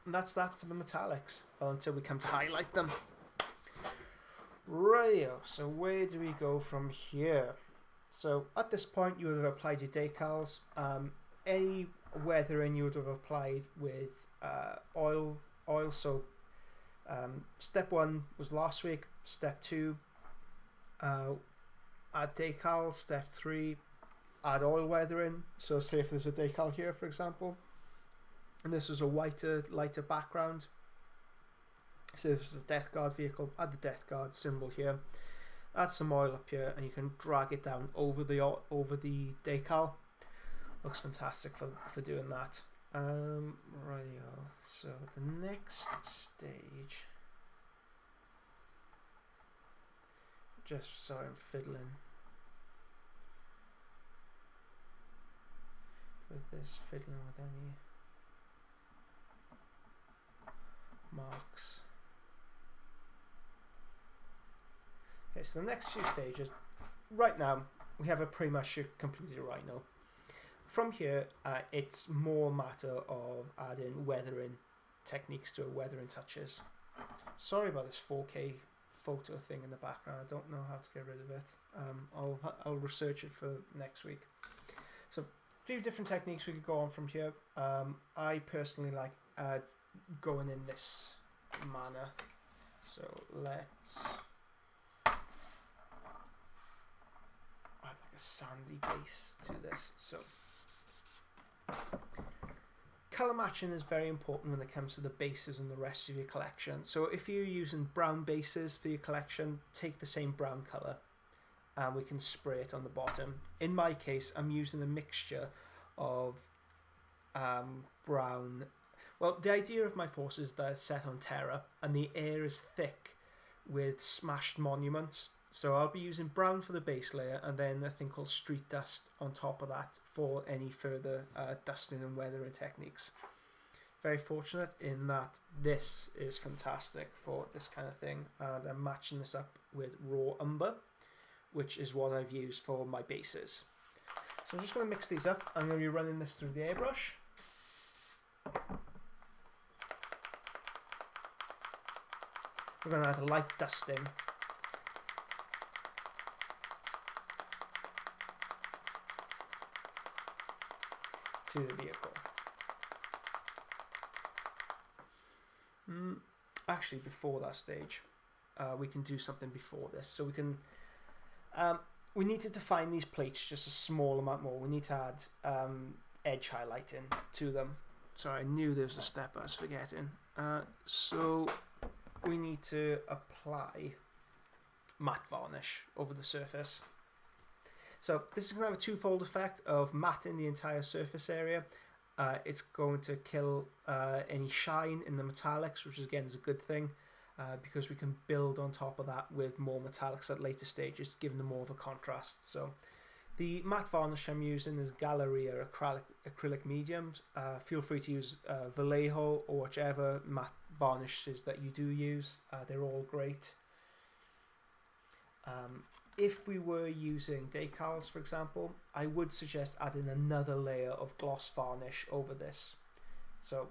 And that's that for the metallics until we come to highlight them. Right, so where do we go from here? So at this point you would have applied your decals. Any weathering you would have applied with oil. So step 1 was last week. Step 2, add decal. Step 3, add oil weathering. So say if there's a decal here, for example, and this was a lighter background. So if this is a Death Guard vehicle, add the Death Guard symbol here. Add some oil up here, and you can drag it down over the decal. Looks fantastic for doing that. Rightio. So the next stage, just so I'm fiddling with this, fiddling with any marks. Okay, so the next few stages, right now we have a pretty much completed rhino. From here, it's more a matter of adding weathering techniques to it, weathering touches. Sorry about this 4K photo thing in the background. I don't know how to get rid of it. I'll research it for next week. So a few different techniques we could go on from here. I personally like going in this manner. So let's add like a sandy base to this. So colour matching is very important when it comes to the bases and the rest of your collection. So if you're using brown bases for your collection, take the same brown colour and we can spray it on the bottom. In my case, I'm using a mixture of brown. Well, the idea of my forces is that it's set on Terra and the air is thick with smashed monuments. So I'll be using brown for the base layer and then a thing called street dust on top of that for any further dusting and weathering techniques. Very fortunate in that this is fantastic for this kind of thing, and I'm matching this up with raw umber, which is what I've used for my bases. So I'm just going to mix these up. I'm going to be running this through the airbrush. We're going to add a light dusting to the vehicle. Actually, before that stage, we can do something before this. So we can, we need to define these plates just a small amount more. We need to add edge highlighting to them. Sorry, I knew there was a step I was forgetting. So we need to apply matte varnish over the surface. So this is going to have a twofold effect of matting the entire surface area. It's going to kill any shine in the metallics, which again is a good thing because we can build on top of that with more metallics at later stages, giving them more of a contrast. So the matte varnish I'm using is Galleria acrylic mediums. Feel free to use Vallejo or whichever matte varnishes that you do use. They're all great. If we were using decals, for example, I would suggest adding another layer of gloss varnish over this. So,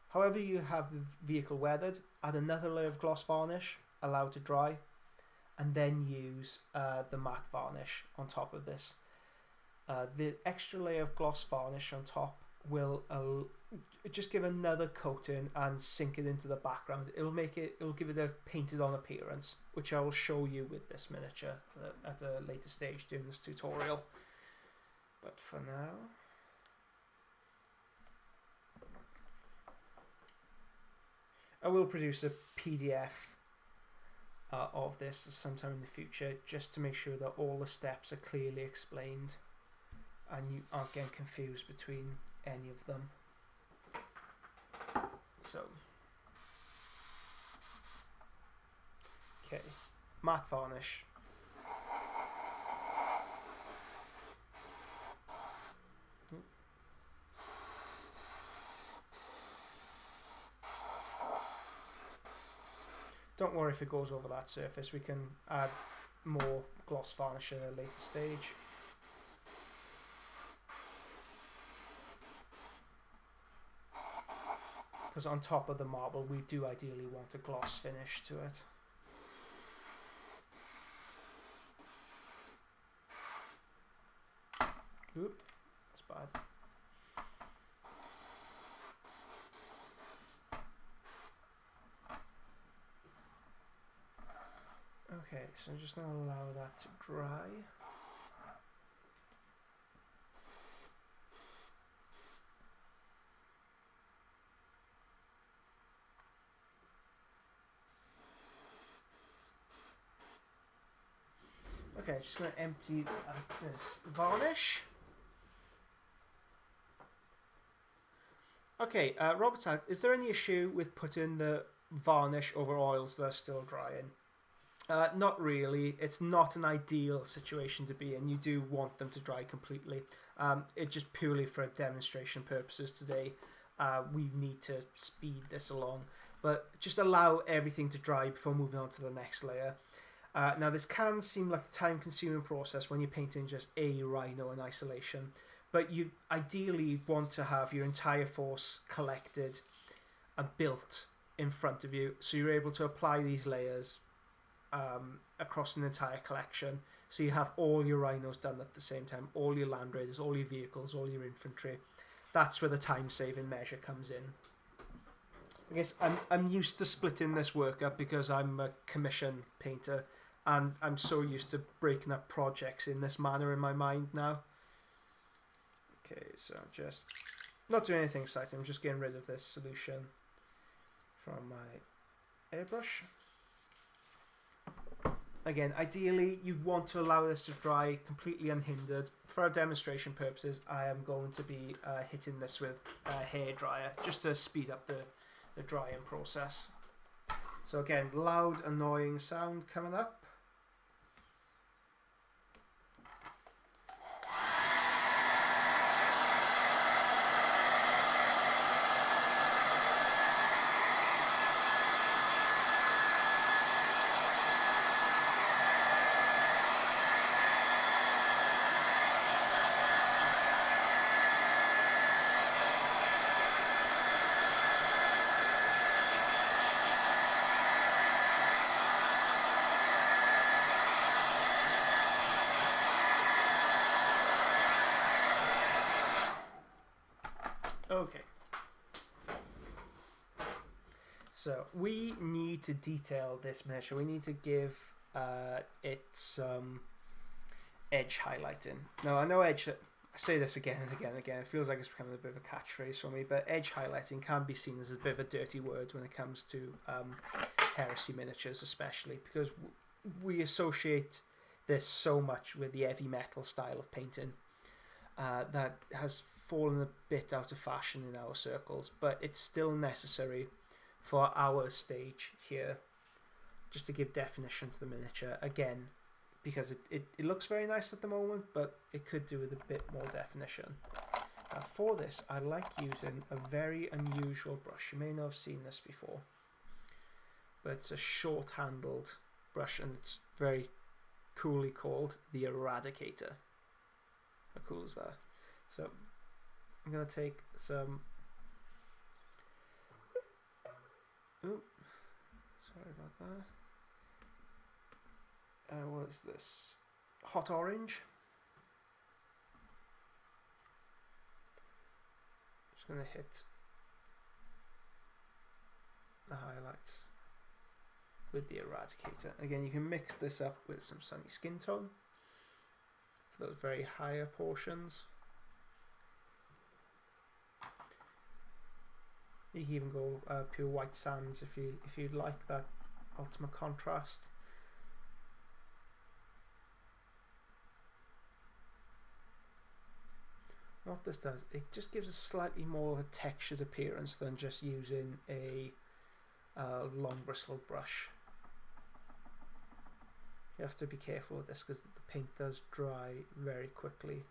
however you have the vehicle weathered, add another layer of gloss varnish, allow it to dry, and then use the matte varnish on top of this. The extra layer of gloss varnish on top will just give another coating and sink it into the background. It'll give it a painted on appearance, which I will show you with this miniature at a later stage during this tutorial. But for now, I will produce a PDF of this sometime in the future, just to make sure that all the steps are clearly explained and you aren't getting confused between any of them. So, okay, matte varnish. Don't worry if it goes over that surface, we can add more gloss varnish at a later stage. Because on top of the marble we do ideally want a gloss finish to it. Oop, that's bad. Okay, so I'm just going to allow that to dry. Okay, just going to empty this varnish. Okay, Robert says, is there any issue with putting the varnish over oils that are still drying? Not really. It's not an ideal situation to be in. You do want them to dry completely. It's just purely for demonstration purposes today. We need to speed this along. But just allow everything to dry before moving on to the next layer. Now this can seem like a time-consuming process when you're painting just a rhino in isolation. But you ideally want to have your entire force collected and built in front of you. So you're able to apply these layers across an entire collection, so you have all your rhinos done at the same time, all your land raiders, all your vehicles, all your infantry. That's where the time saving measure comes in. I guess I'm used to splitting this work up because I'm a commission painter and I'm so used to breaking up projects in this manner in my mind now. Okay, so I'm just not doing anything exciting, I'm just getting rid of this solution from my airbrush. Again, ideally, you'd want to allow this to dry completely unhindered. For our demonstration purposes, I am going to be hitting this with a hairdryer just to speed up the drying process. So again, loud, annoying sound coming up. So we need to detail this miniature. We need to give it some edge highlighting. Now I know edge. I say this again and again and again. It feels like it's becoming a bit of a catchphrase for me. But edge highlighting can be seen as a bit of a dirty word when it comes to heresy miniatures, especially because we associate this so much with the heavy metal style of painting that has fallen a bit out of fashion in our circles, but it's still necessary for our stage here, just to give definition to the miniature again, because it looks very nice at the moment, but it could do with a bit more definition. For this, I like using a very unusual brush. You may not have seen this before, but it's a short-handled brush, and it's very coolly called the Eradicator. How cool is that? So I'm going to take some... Ooh, sorry about that. What is this? Hot orange. Just going to hit the highlights with the Eradicator. Again, you can mix this up with some sunny skin tone for those very higher portions. You can even go pure white sands if you'd like that ultimate contrast. What this does, it just gives a slightly more of a textured appearance than just using a long bristled brush. You have to be careful with this because the paint does dry very quickly.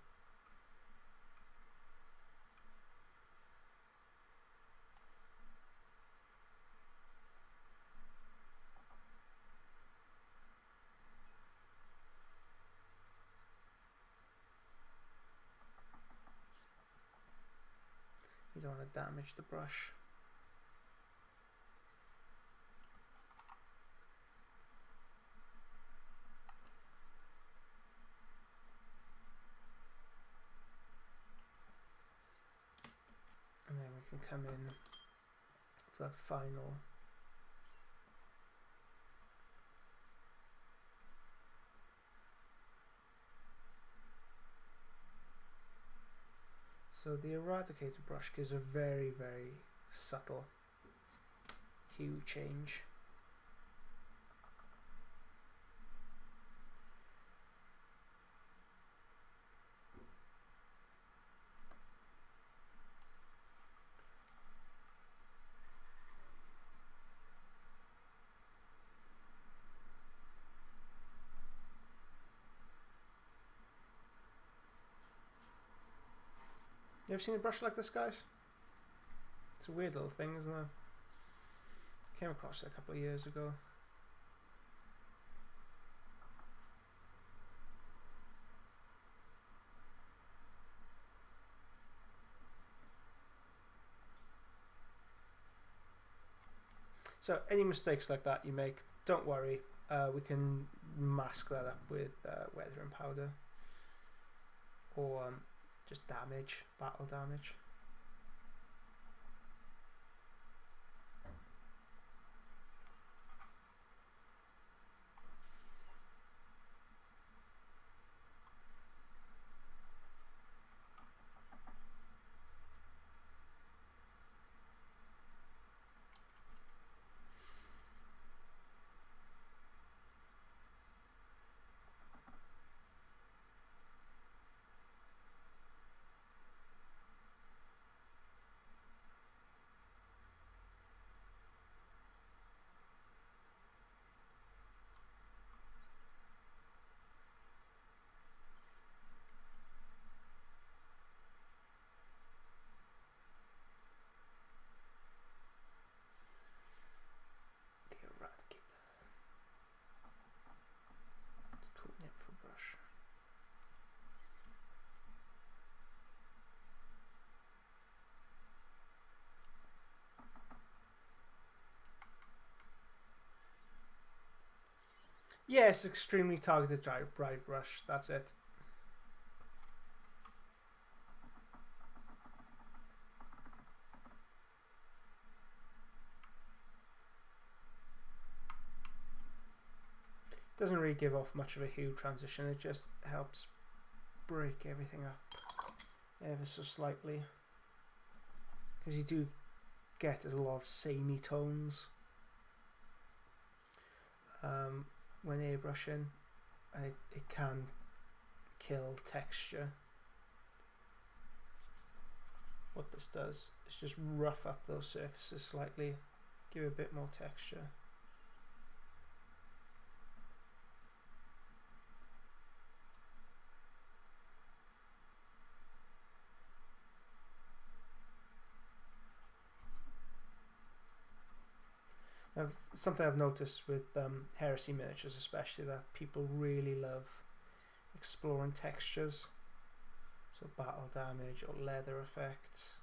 You don't want to damage the brush. And then we can come in for that final So the Eradicator brush gives a very, very subtle hue change. You ever seen a brush like this, guys? It's a weird little thing, isn't it? Came across it a couple of years ago. So any mistakes like that you make, don't worry. We can mask that up with weathering powder or just damage, battle damage. Yes, extremely targeted dry brush. That's it. Doesn't really give off much of a hue transition, it just helps break everything up ever so slightly, because you do get a lot of samey tones when airbrushing, and it can kill texture. What this does is just rough up those surfaces slightly, give a bit more texture. Now, something I've noticed with Heresy miniatures especially, that people really love exploring textures. So battle damage or leather effects.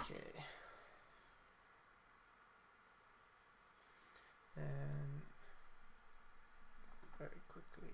Okay. And very quickly.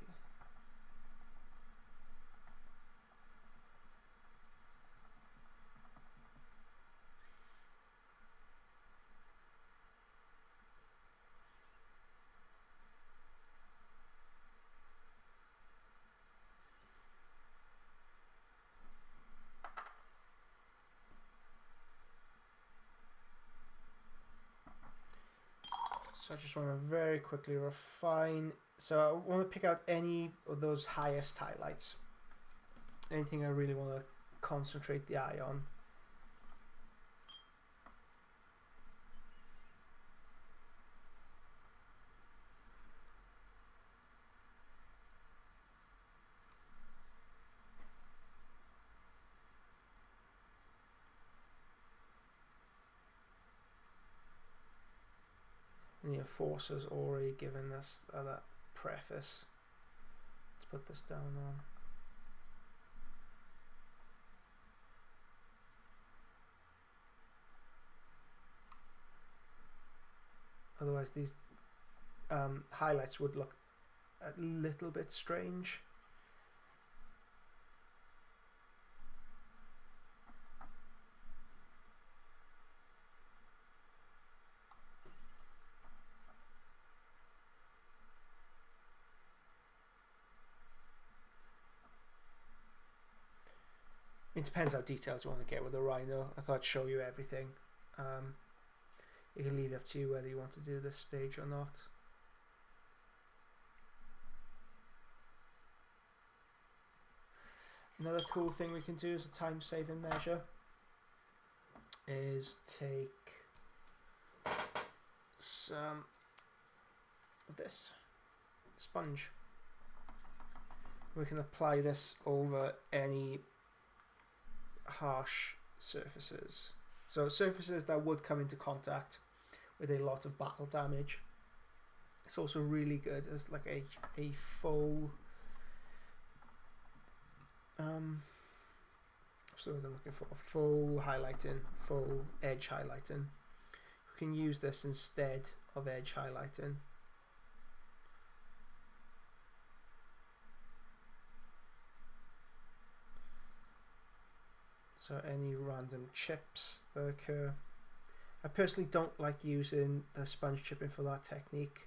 So I just want to very quickly refine. So I want to pick out any of those highest highlights. Anything I really want to concentrate the eye on. And the Enforcer's already given us that preface. Let's put this down on. Otherwise these highlights would look a little bit strange. It depends how detailed you want to get with the Rhino. I thought I'd show you everything. You can leave it up to you whether you want to do this stage or not. Another cool thing we can do as a time-saving measure is take some of this sponge. We can apply this over any harsh surfaces. So surfaces that would come into contact with a lot of battle damage. It's also really good as like a faux so what I'm looking for, faux highlighting, faux edge highlighting. We can use this instead of edge highlighting. So any random chips that occur. I personally don't like using the sponge chipping for that technique.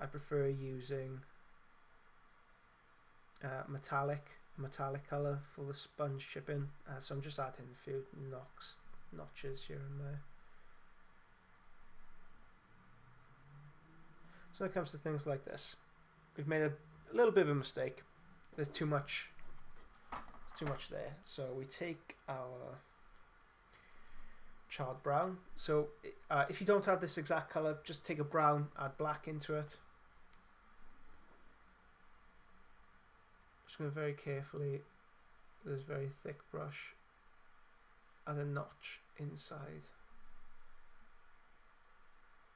I prefer using metallic color for the sponge chipping. So I'm just adding a few notches here and there. So when it comes to things like this, we've made a little bit of a mistake. There's too much there. So we take our charred brown. So if you don't have this exact color, just take a brown, add black into it. Just going to very carefully, with this very thick brush, add a notch inside.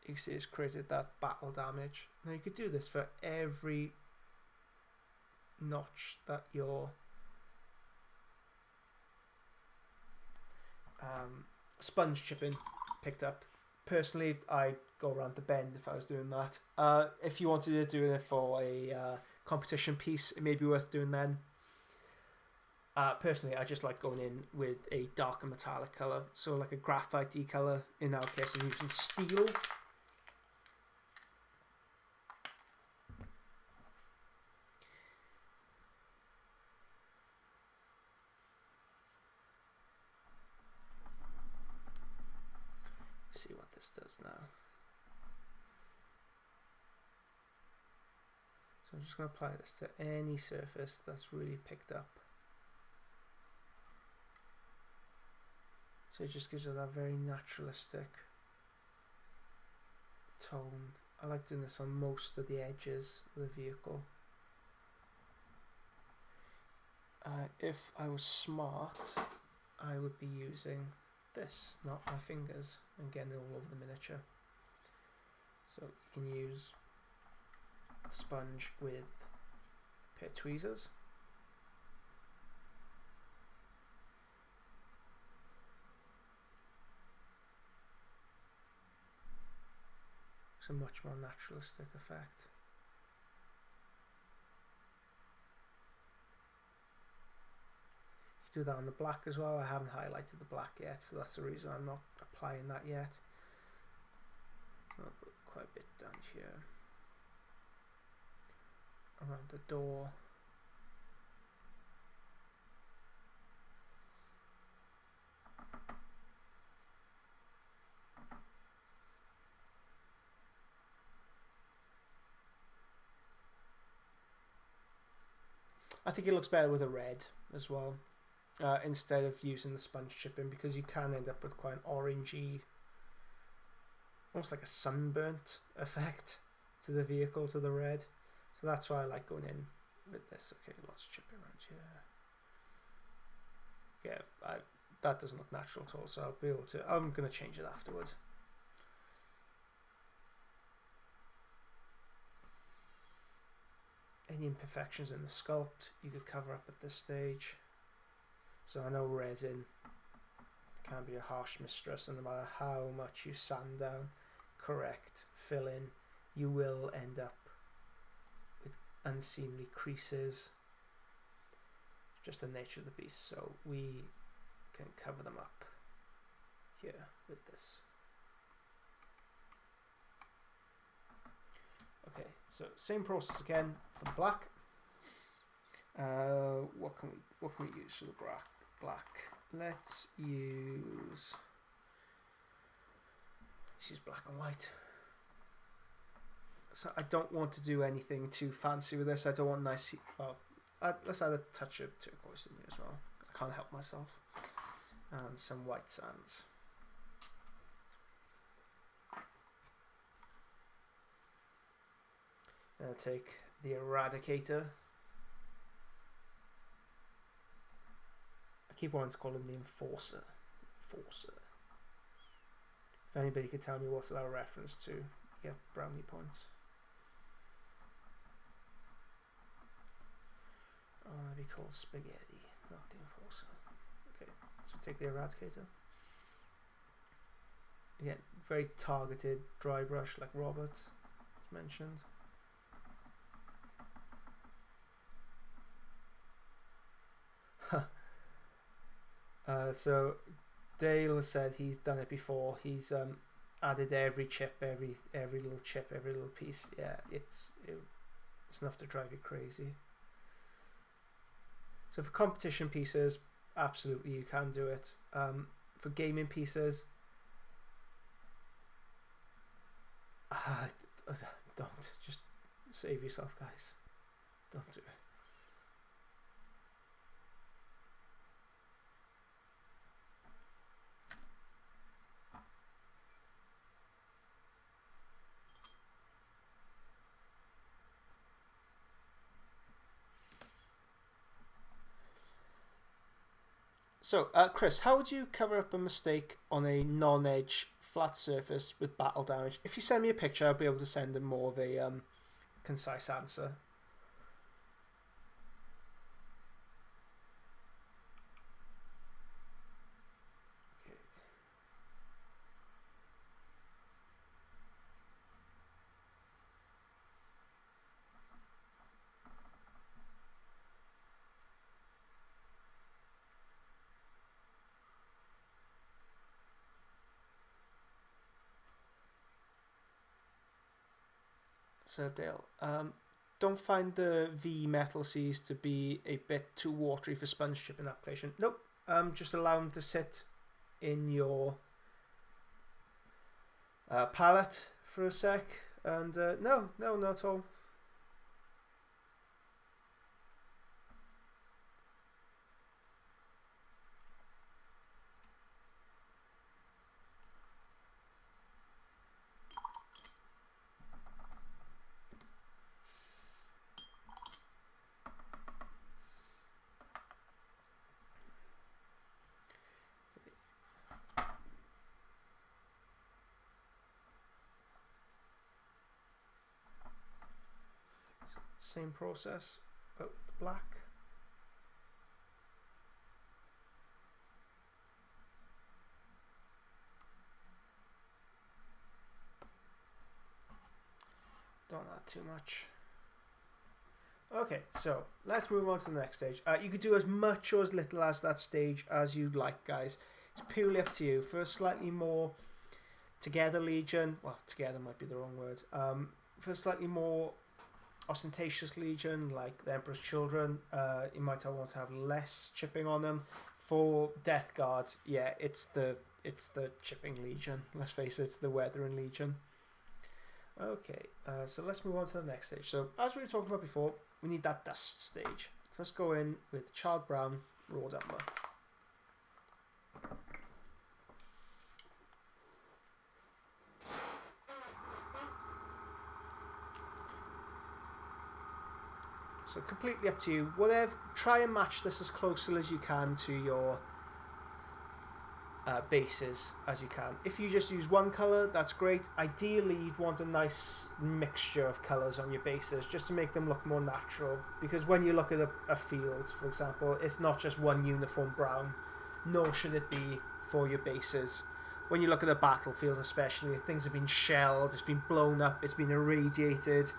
You can see it's created that battle damage. Now you could do this for every notch that you're sponge chipping picked up. Personally, I'd go around the bend if I was doing that. If you wanted to do it for a competition piece, it may be worth doing then. Personally, I just like going in with a darker metallic colour, so like a graphite colour. In our case, I'm using steel. See what this does now. So I'm just going to apply this to any surface that's really picked up. So it just gives it that very naturalistic tone. I like doing this on most of the edges of the vehicle. If I was smart, I would be using this, not my fingers, and getting it all over the miniature. So you can use a sponge with a pair of tweezers. It's a much more naturalistic effect. You can do that on the black as well. I haven't highlighted the black yet, so that's the reason I'm not applying that yet. So I'll put quite a bit down here around the door. I think it looks better with a red as well, instead of using the sponge chipping, because you can end up with quite an orangey, almost like a sunburnt effect to the vehicle, to the red. So that's why I like going in with this. Okay, lots of chipping around here. Yeah, that doesn't look natural at all, so I'll be able to, I'm going to change it afterwards. Any imperfections in the sculpt you could cover up at this stage. So I know resin can be a harsh mistress, and no matter how much you sand down, correct, fill in, you will end up with unseemly creases. It's just the nature of the beast, so we can cover them up here with this. Okay, so same process again for the black. What can we use for the black? Let's use black and white. So I don't want to do anything too fancy with this. I don't want nice. Well, let's add a touch of turquoise in here as well. I can't help myself. And some white sands. I'll take the Eradicator. I keep wanting to call him the Enforcer. If anybody could tell me what's that a reference to, you get brownie points. Oh, that'd be called Spaghetti, not the Enforcer. Okay, so take the Eradicator. Again, very targeted dry brush like Robert has mentioned. So Dale has said he's done it before. He's added every chip, every little chip, every little piece. Yeah, it's enough to drive you crazy. So for competition pieces, absolutely you can do it. For gaming pieces, don't. Just save yourself, guys. Don't do it. So, Chris, how would you cover up a mistake on a non-edge flat surface with battle damage? If you send me a picture, I'll be able to send them more of a concise answer. Okay. So Dale, don't find the V metal C's to be a bit too watery for sponge chipping application. Nope. Just allow them to sit in your palette for a sec, and no, not at all. Same process, but with the black. Don't add too much. Okay, so let's move on to the next stage. You could do as much or as little as that stage as you'd like, guys. It's purely up to you. For a slightly more together legion, well, together might be the wrong word. For a slightly more ostentatious legion like the Emperor's Children, you might want to have less chipping on them. For Death Guard, yeah, it's the chipping legion. Let's face it, it's the weathering legion. Okay, so let's move on to the next stage. So as we were talking about before, we need that dust stage. So let's go in with Charred Brown Raw Umber. So completely up to you. Whatever, try and match this as closely as you can to your bases as you can. If you just use one colour, that's great. Ideally, you'd want a nice mixture of colours on your bases just to make them look more natural. Because when you look at a field, for example, it's not just one uniform brown, nor should it be for your bases. When you look at a battlefield especially, things have been shelled, it's been blown up, it's been irradiated.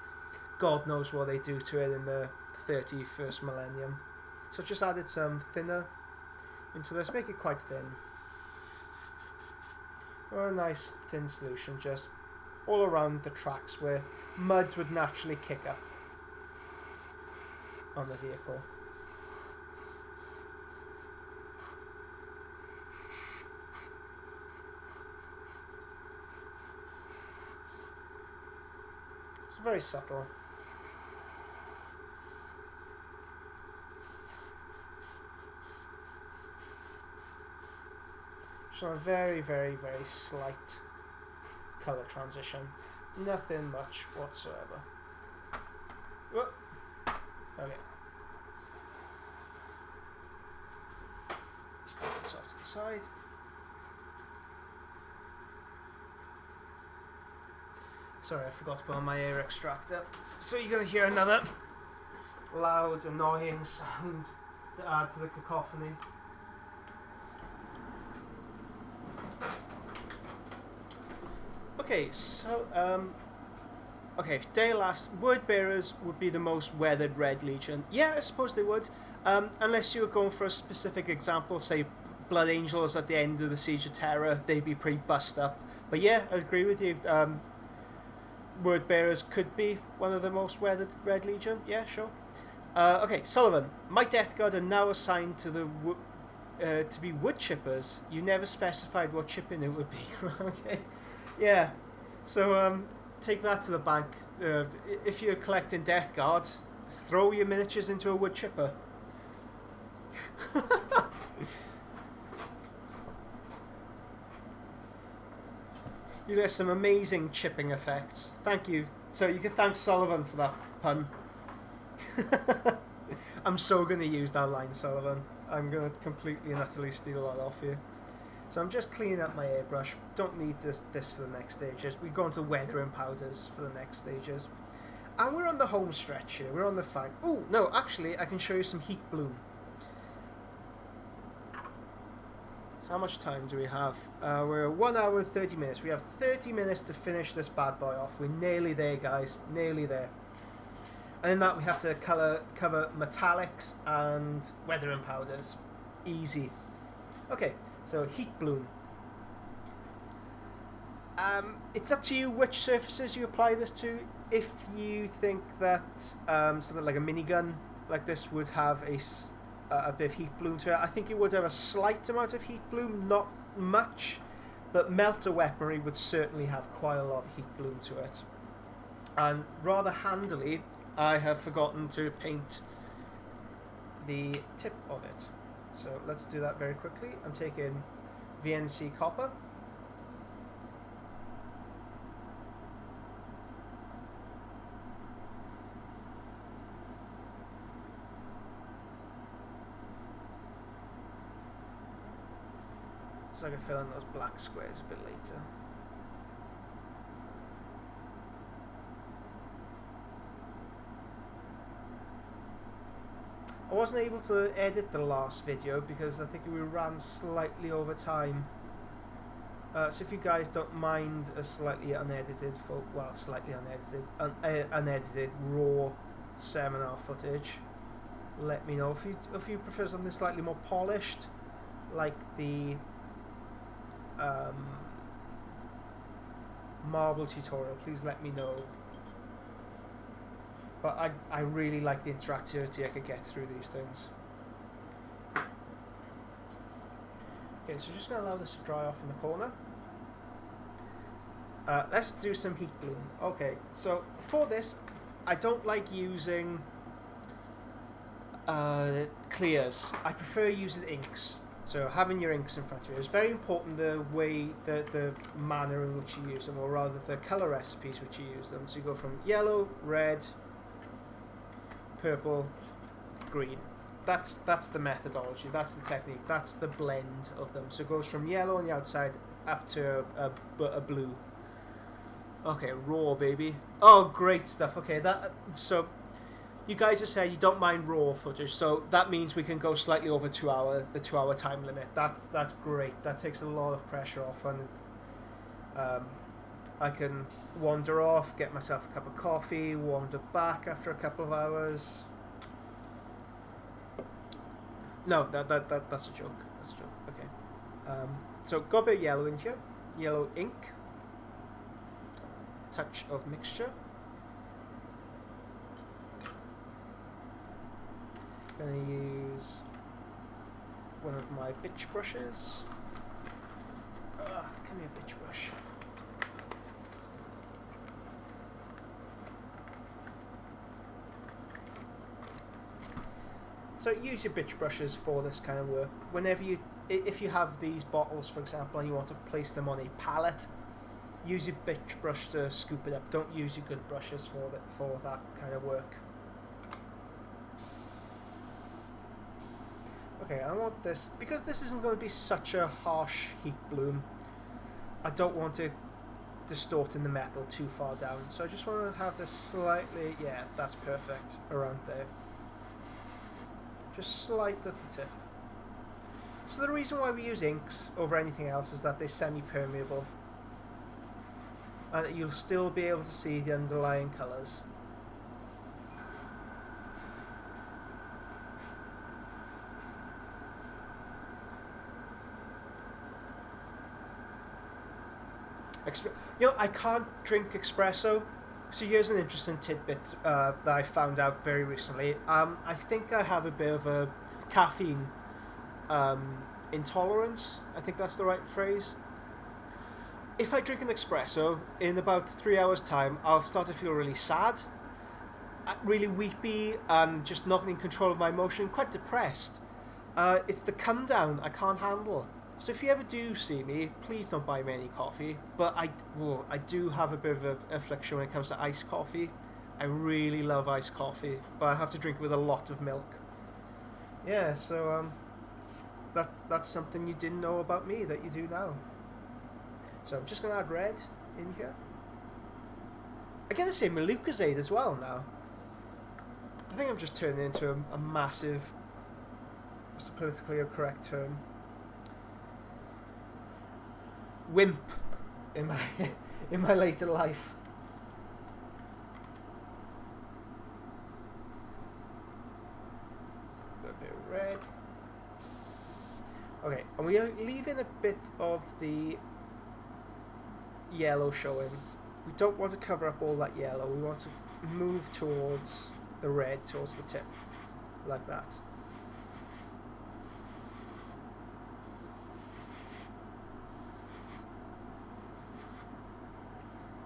God knows what they do to it in the 31st millennium. So just added some thinner into this, make it quite thin. Or a nice thin solution just all around the tracks where mud would naturally kick up on the vehicle. It's very subtle. So a very, very, very slight colour transition. Nothing much whatsoever. Whoop. Okay. Let's put this off to the side. Sorry, I forgot to put on my air extractor. So you're going to hear another loud, annoying sound to add to the cacophony. Okay, so, okay, Dale asked, Word Bearers would be the most weathered Red Legion. Yeah, I suppose they would. Unless you were going for a specific example, say Blood Angels at the end of the Siege of Terror, they'd be pretty bust up. But yeah, I agree with you. Word Bearers could be one of the most weathered Red Legion. Yeah, sure. Okay, Sullivan. My Death Guard are now assigned to the to be wood chippers. You never specified what chipping it would be. Okay. Yeah, so take that to the bank. If you're collecting Death Guards, throw your miniatures into a wood chipper. You get some amazing chipping effects. Thank you. So you can thank Sullivan for that pun. I'm so going to use that line, Sullivan. I'm going to completely and utterly steal that off you. So I'm just cleaning up my airbrush. Don't need this for the next stages. We go into weathering powders for the next stages. And we're on the home stretch here. We're on the fang. Oh, no, actually, I can show you some heat bloom. So how much time do we have? We're 1 hour and 30 minutes. We have 30 minutes to finish this bad boy off. We're nearly there, guys. Nearly there. And in that, we have to cover metallics and weathering powders. Easy. Okay. So heat bloom. It's up to you which surfaces you apply this to. If you think that something like a minigun like this would have a bit of heat bloom to it, I think it would have a slight amount of heat bloom, not much, but melter weaponry would certainly have quite a lot of heat bloom to it. And rather handily, I have forgotten to paint the tip of it. So let's do that very quickly. I'm taking VNC copper. So I can fill in those black squares a bit later. I wasn't able to edit the last video because I think we ran slightly over time. So if you guys don't mind a slightly unedited, unedited raw seminar footage, let me know. If you prefer something slightly more polished, like the marble tutorial, please let me know. But I really like the interactivity I could get through these things. Okay, so just going to allow this to dry off in the corner. Let's do some heat bloom. Okay, so for this, I don't like using clears. I prefer using inks. So having your inks in front of you is very important. The way, the manner in which you use them, or rather the color recipes which you use them. So you go from yellow, red, purple, green. That's the methodology. That's the technique. That's the blend of them. So it goes from yellow on the outside up to a blue. Okay, raw, baby. Oh, great stuff. Okay, so you guys have said you don't mind raw footage, so that means we can go slightly over the 2-hour time limit. That's great. That takes a lot of pressure off, and I can wander off, get myself a cup of coffee, wander back after a couple of hours. No, that's a joke. That's a joke. Okay. So got a bit of yellow in here. Yellow ink. Touch of mixture. Gonna use one of my bitch brushes. Come here, bitch brush. So use your bitch brushes for this kind of work. If you have these bottles, for example, and you want to place them on a palette, use your bitch brush to scoop it up. Don't use your good brushes for that kind of work. Okay, I want this, because this isn't going to be such a harsh heat bloom, I don't want it distorting the metal too far down. So I just want to have this slightly, yeah, that's perfect, around there. Just slight at the tip. So the reason why we use inks over anything else is that they're semi-permeable, and that you'll still be able to see the underlying colours. I can't drink espresso, so here's an interesting tidbit that I found out very recently. I think I have a bit of a caffeine intolerance. I think that's the right phrase. If I drink an espresso, in about 3 hours' time, I'll start to feel really sad, really weepy, and just not in control of my emotion, quite depressed. It's the come down I can't handle. So if you ever do see me, please don't buy me any coffee. But I do have a bit of an affliction when it comes to iced coffee. I really love iced coffee, but I have to drink it with a lot of milk. Yeah, so that's something you didn't know about me that you do now. So I'm just going to add red in here. I get the same with Lucozade as well now. I think I'm just turning into a massive, what's the politically correct term? Wimp in my later life. A bit of red. Okay, and we are leaving a bit of the yellow showing. We don't want to cover up all that yellow. We want to move towards the red, towards the tip, like that.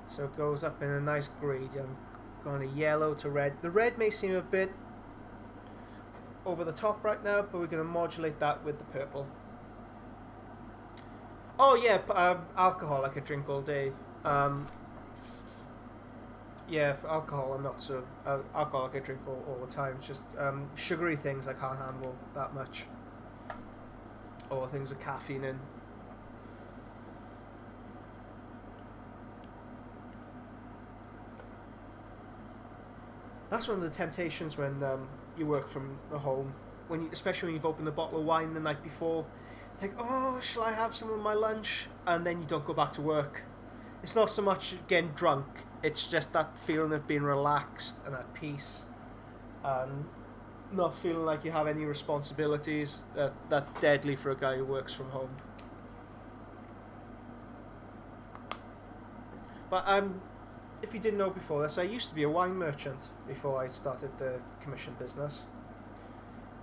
So it goes up in a nice gradient, going to yellow to red. The red may seem a bit over the top right now, but we're going to modulate that with the purple. Oh yeah, alcohol I could drink all day. Yeah, alcohol I'm not so... alcohol I could drink all the time. It's just sugary things I can't handle that much. Or things with caffeine in. That's one of the temptations when you work from the home, especially when you've opened a bottle of wine the night before. Think, oh, shall I have some of my lunch? And then you don't go back to work. It's not so much getting drunk, it's just that feeling of being relaxed and at peace, and not feeling like you have any responsibilities. That's deadly for a guy who works from home. But if you didn't know before this, I used to be a wine merchant before I started the commission business.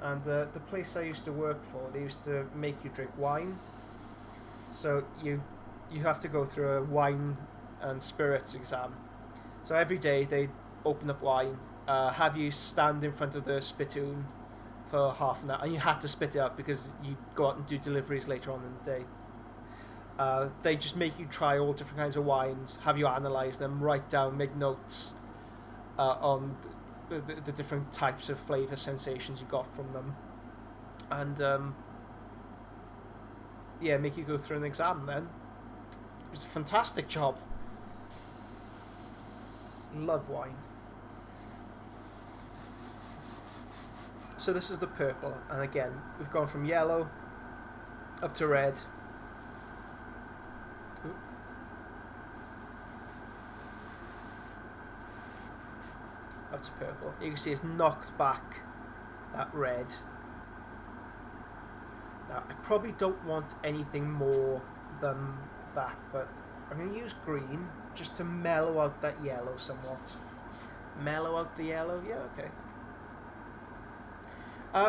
And the place I used to work for, they used to make you drink wine. So you have to go through a wine and spirits exam. So every day they open up wine, have you stand in front of the spittoon for half an hour, and you had to spit it out because you go out and do deliveries later on in the day. They just make you try all different kinds of wines, have you analyse them, write down, make notes on the different types of flavour sensations you got from them, and yeah, make you go through an exam then. It was a fantastic job. Love wine. So this is the purple, and again we've gone from yellow up to red. Up to purple. You can see it's knocked back that red. Now I probably don't want anything more than that, but I'm going to use green just to mellow out that yellow somewhat. Mellow out the yellow? Yeah, okay.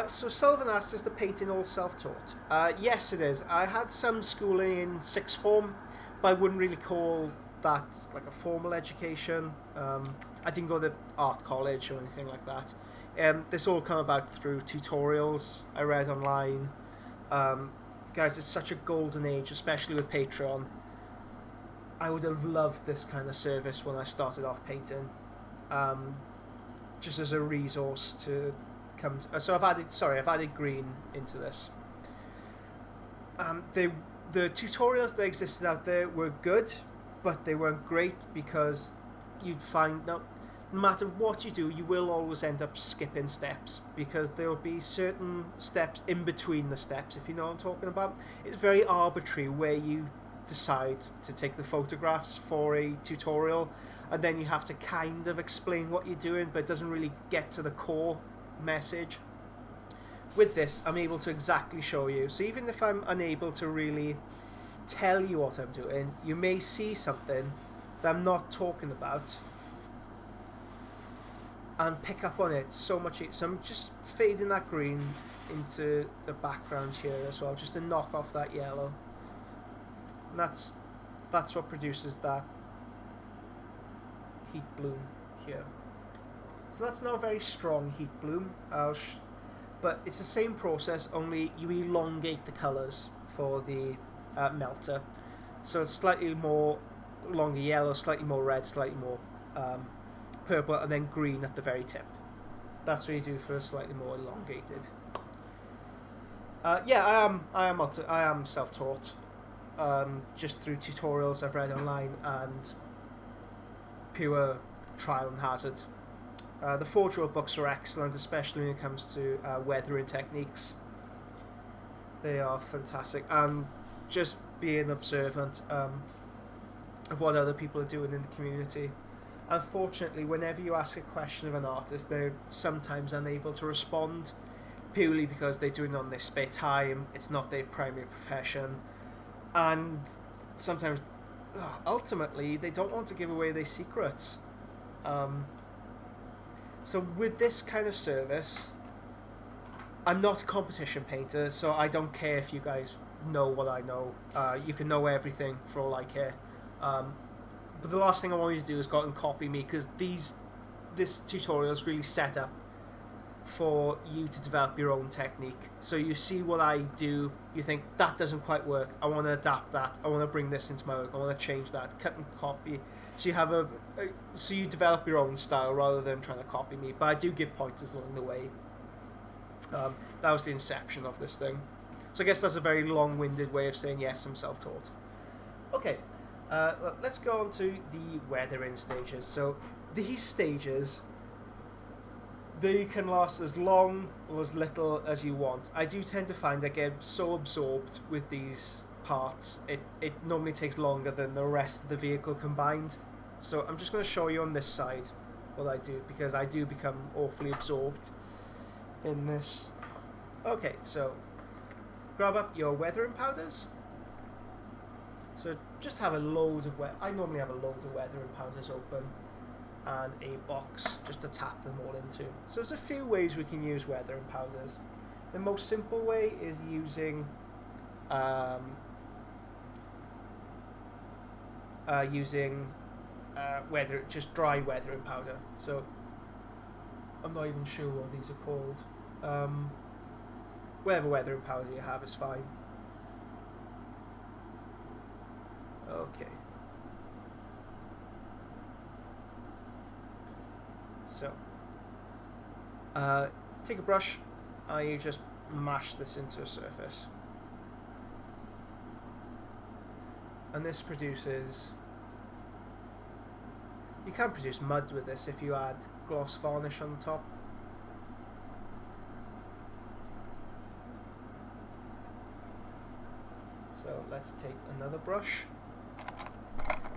So Sullivan asks, is the painting all self-taught? Yes, it is. I had some schooling in sixth form, but I wouldn't really call that like a formal education. I didn't go to art college or anything like that. This all came about through tutorials I read online. Guys, it's such a golden age, especially with Patreon. I would have loved this kind of service when I started off painting, just as a resource to come to. So I've added green into this. The tutorials that existed out there were good, but they weren't great because you'd find no matter what you do, you will always end up skipping steps because there'll be certain steps in between the steps, if you know what I'm talking about. It's very arbitrary where you decide to take the photographs for a tutorial, and then you have to kind of explain what you're doing, but it doesn't really get to the core message. With this, I'm able to exactly show you. So even if I'm unable to really tell you what I'm doing, you may see something that I'm not talking about and pick up on it so much. So I'm just fading that green into the background here as well, just to knock off that yellow. And that's what produces that heat bloom here. So that's not a very strong heat bloom, but it's the same process, only you elongate the colours for the melter. So it's slightly more longer yellow, slightly more red, slightly more purple, and then green at the very tip. That's what you do for a slightly more elongated. Yeah, I am self-taught, just through tutorials I've read online and pure trial and hazard. The Forge World books are excellent, especially when it comes to weathering techniques. They are fantastic, and just being observant of what other people are doing in the community. Unfortunately, whenever you ask a question of an artist, they're sometimes unable to respond, purely because they're doing it on their spare time. It's not their primary profession, and sometimes ultimately they don't want to give away their secrets. So with this kind of service, I'm not a competition painter, so I don't care if you guys know what I know. You can know everything for all I care. But the last thing I want you to do is go out and copy me, because this tutorial is really set up for you to develop your own technique. So you see what I do, you think that doesn't quite work, I want to adapt that, I want to bring this into my work, I want to change that, cut and copy. So you have so you develop your own style rather than trying to copy me. But I do give pointers along the way. That was the inception of this thing. So I guess that's a very long-winded way of saying yes, I'm self-taught. Okay, let's go on to the weathering stages. So these stages, they can last as long or as little as you want. I do tend to find I get so absorbed with these parts, it normally takes longer than the rest of the vehicle combined. So I'm just going to show you on this side what I do, because I do become awfully absorbed in this. Okay, so grab up your weathering powders. So just have a load of I normally have a load of weathering powders open, and a box just to tap them all into. So there's a few ways we can use weathering powders. The most simple way is using just dry weathering powder. So I'm not even sure what these are called. Whatever weathering powder you have is fine. Okay. So, take a brush and you just mash this into a surface. And this produces... You can produce mud with this if you add gloss varnish on the top. So let's take another brush.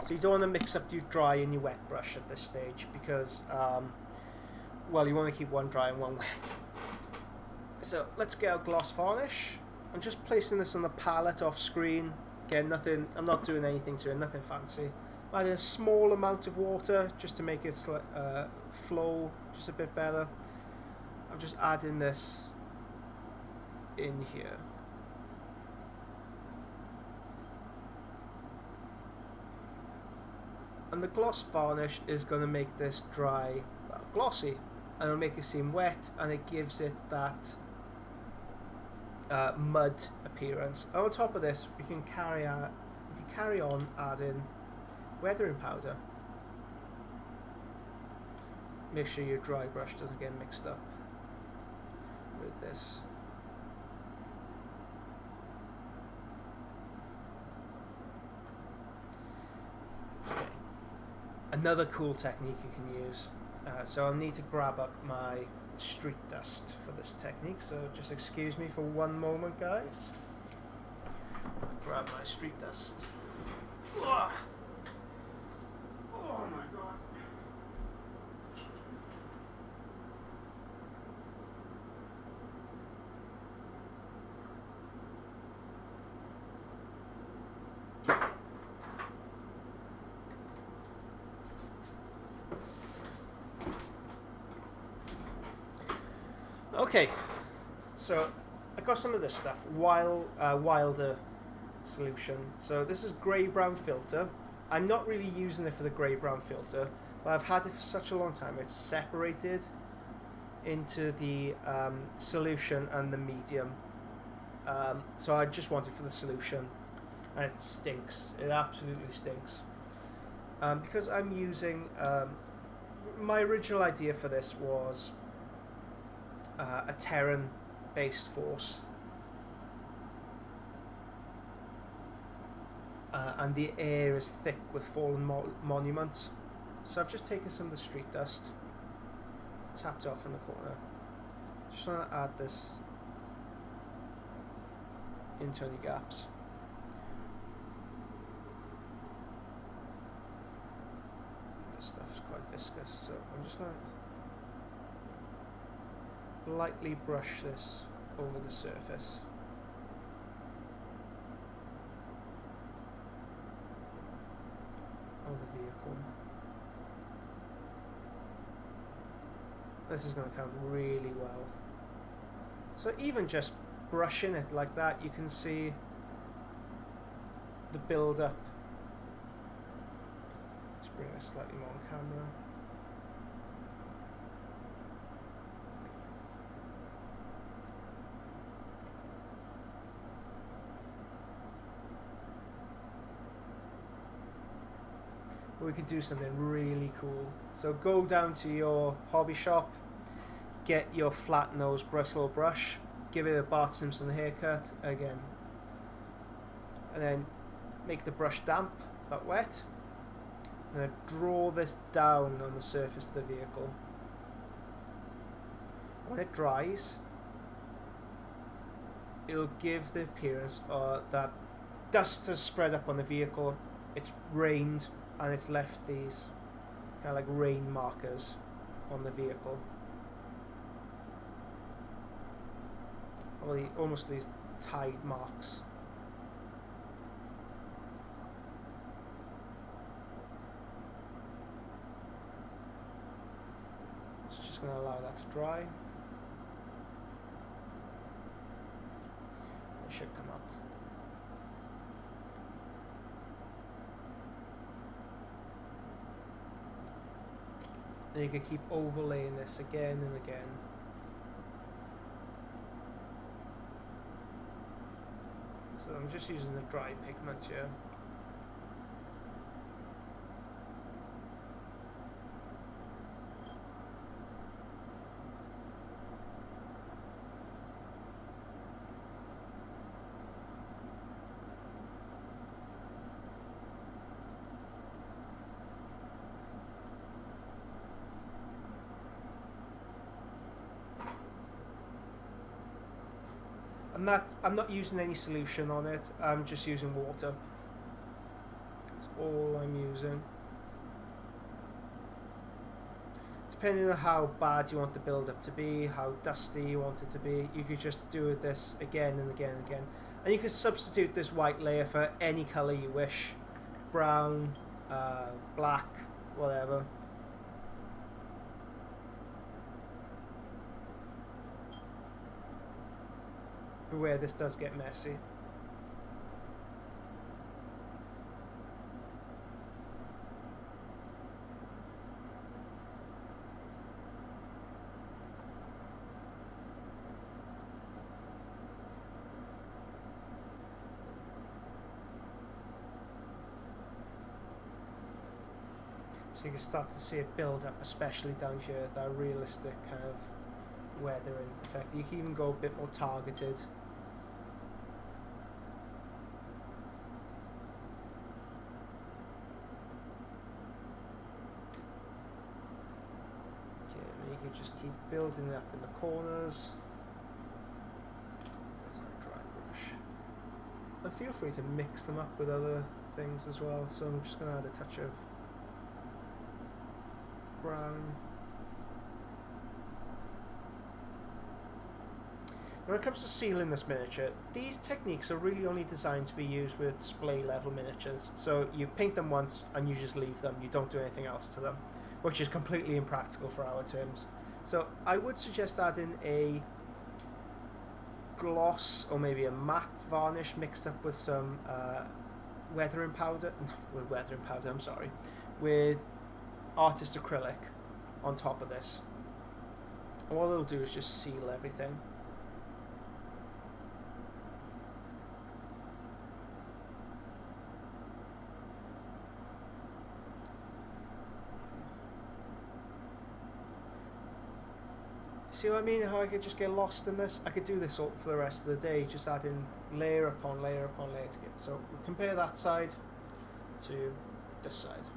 So you don't want to mix up your dry and your wet brush at this stage, because well, you want to keep one dry and one wet. So let's get our gloss varnish. I'm just placing this on the palette off screen. Again, nothing, I'm not doing anything to it, nothing fancy. I'm adding a small amount of water just to make it flow just a bit better. I'm just adding this in here. And the gloss varnish is going to make this dry, glossy, and it'll make it seem wet, and it gives it that mud appearance. And on top of this, we can carry on adding weathering powder. Make sure your dry brush doesn't get mixed up with this. Okay. Another cool technique you can use. So I'll need to grab up my street dust for this technique, so just excuse me for one moment, guys. Grab my street dust. Ugh. Oh my god. Okay, so I got some of this stuff, Wilder solution. So this is grey-brown filter. I'm not really using it for the grey-brown filter, but I've had it for such a long time. It's separated into the solution and the medium. So I just want it for the solution, and it stinks. It absolutely stinks. Because I'm using... my original idea for this was a Terran-based force. And the air is thick with fallen monuments. So I've just taken some of the street dust, tapped off in the corner. Just want to add this into any gaps. This stuff is quite viscous, so I'm just going to lightly brush this over the surface. vehicle. This is going to come really well. So even just brushing it like that, you can see the build up. Let's bring this slightly more on camera. But we could do something really cool. So go down to your hobby shop, get your flat nose bristle brush, give it a Bart Simpson haircut again, and then make the brush damp, not wet. And then draw this down on the surface of the vehicle. When it dries, it'll give the appearance that dust has spread up on the vehicle, it's rained, and it's left these kind of like rain markers on the vehicle. Or almost these tide marks. So just going to allow that to dry. It should come up. And you can keep overlaying this again and again. So I'm just using the dry pigment here. I'm not using any solution on it, I'm just using water. That's all I'm using. Depending on how bad you want the build up to be, how dusty you want it to be, you could just do this again and again and again. And you could substitute this white layer for any colour you wish. Brown, black, whatever. Beware, this does get messy. So you can start to see it build up, especially down here, that realistic kind of weathering effect. You can even go a bit more targeted. Okay, and you can just keep building it up in the corners. There's our dry brush. And feel free to mix them up with other things as well. So I'm just going to add a touch of brown. When it comes to sealing this miniature, these techniques are really only designed to be used with display level miniatures. So you paint them once and you just leave them, you don't do anything else to them, which is completely impractical for our terms. So I would suggest adding a gloss or maybe a matte varnish mixed up with some weathering powder, with artist acrylic on top of this. And what it'll do is just seal everything. See what I mean? How I could just get lost in this? I could do this all for the rest of the day, just adding layer upon layer upon layer to get. So we'll compare that side to this side.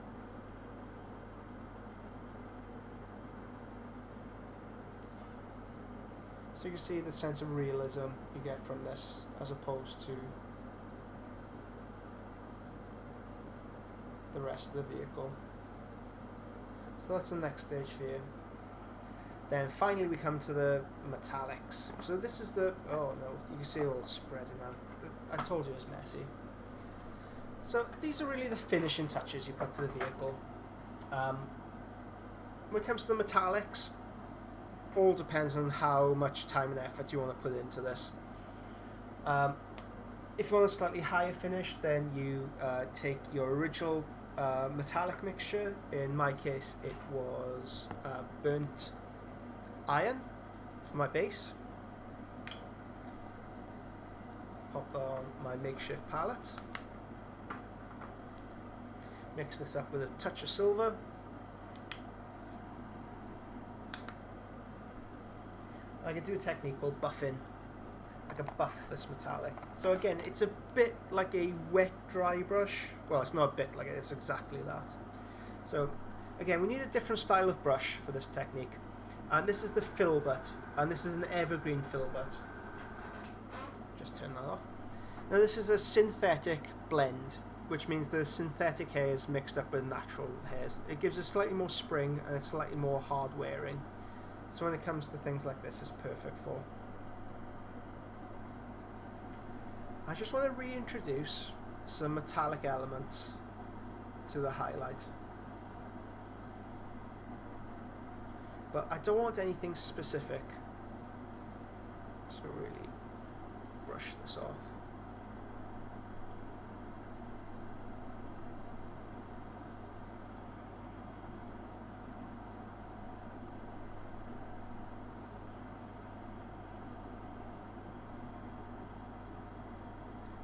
So you can see the sense of realism you get from this as opposed to the rest of the vehicle. So that's the next stage for you. Then finally we come to the metallics. So this is the, oh no, you can see it all spreading out. I told you it was messy. So these are really the finishing touches you put to the vehicle. When it comes to the metallics, all depends on how much time and effort you want to put into this. If you want a slightly higher finish, then you take your original metallic mixture. In my case, it was burnt iron for my base. Pop that on my makeshift palette. Mix this up with a touch of silver. I can do a technique called buffing. I can buff this metallic. So again, it's a bit like a wet dry brush. Well, it's not a bit like it, it's exactly that. So again, we need a different style of brush for this technique. And this is the filbert, and this is an evergreen filbert. Just turn that off. Now this is a synthetic blend, which means the synthetic hairs mixed up with natural hairs. It gives us slightly more spring and it's slightly more hard wearing. So when it comes to things like this, it's perfect for. I just want to reintroduce some metallic elements to the highlight. But I don't want anything specific. So really brush this off.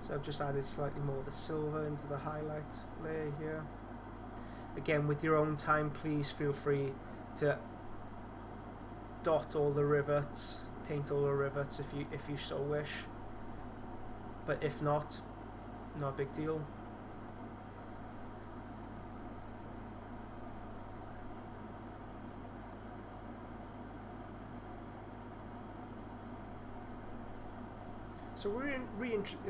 So I've just added slightly more of the silver into the highlight layer here. Again, with your own time, please feel free to dot all the rivets, paint all the rivets if you so wish. But if not, not a big deal. So we're in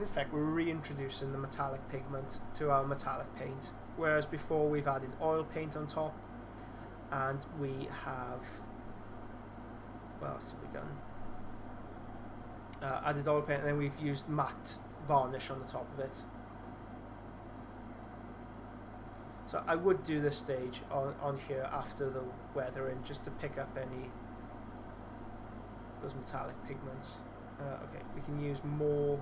effect we're reintroducing the metallic pigment to our metallic paint, whereas before we've added oil paint on top, and we have, what else have we done? Added oil paint, and then we've used matte varnish on the top of it. So I would do this stage on here after the weathering, just to pick up any those metallic pigments. Okay, we can use more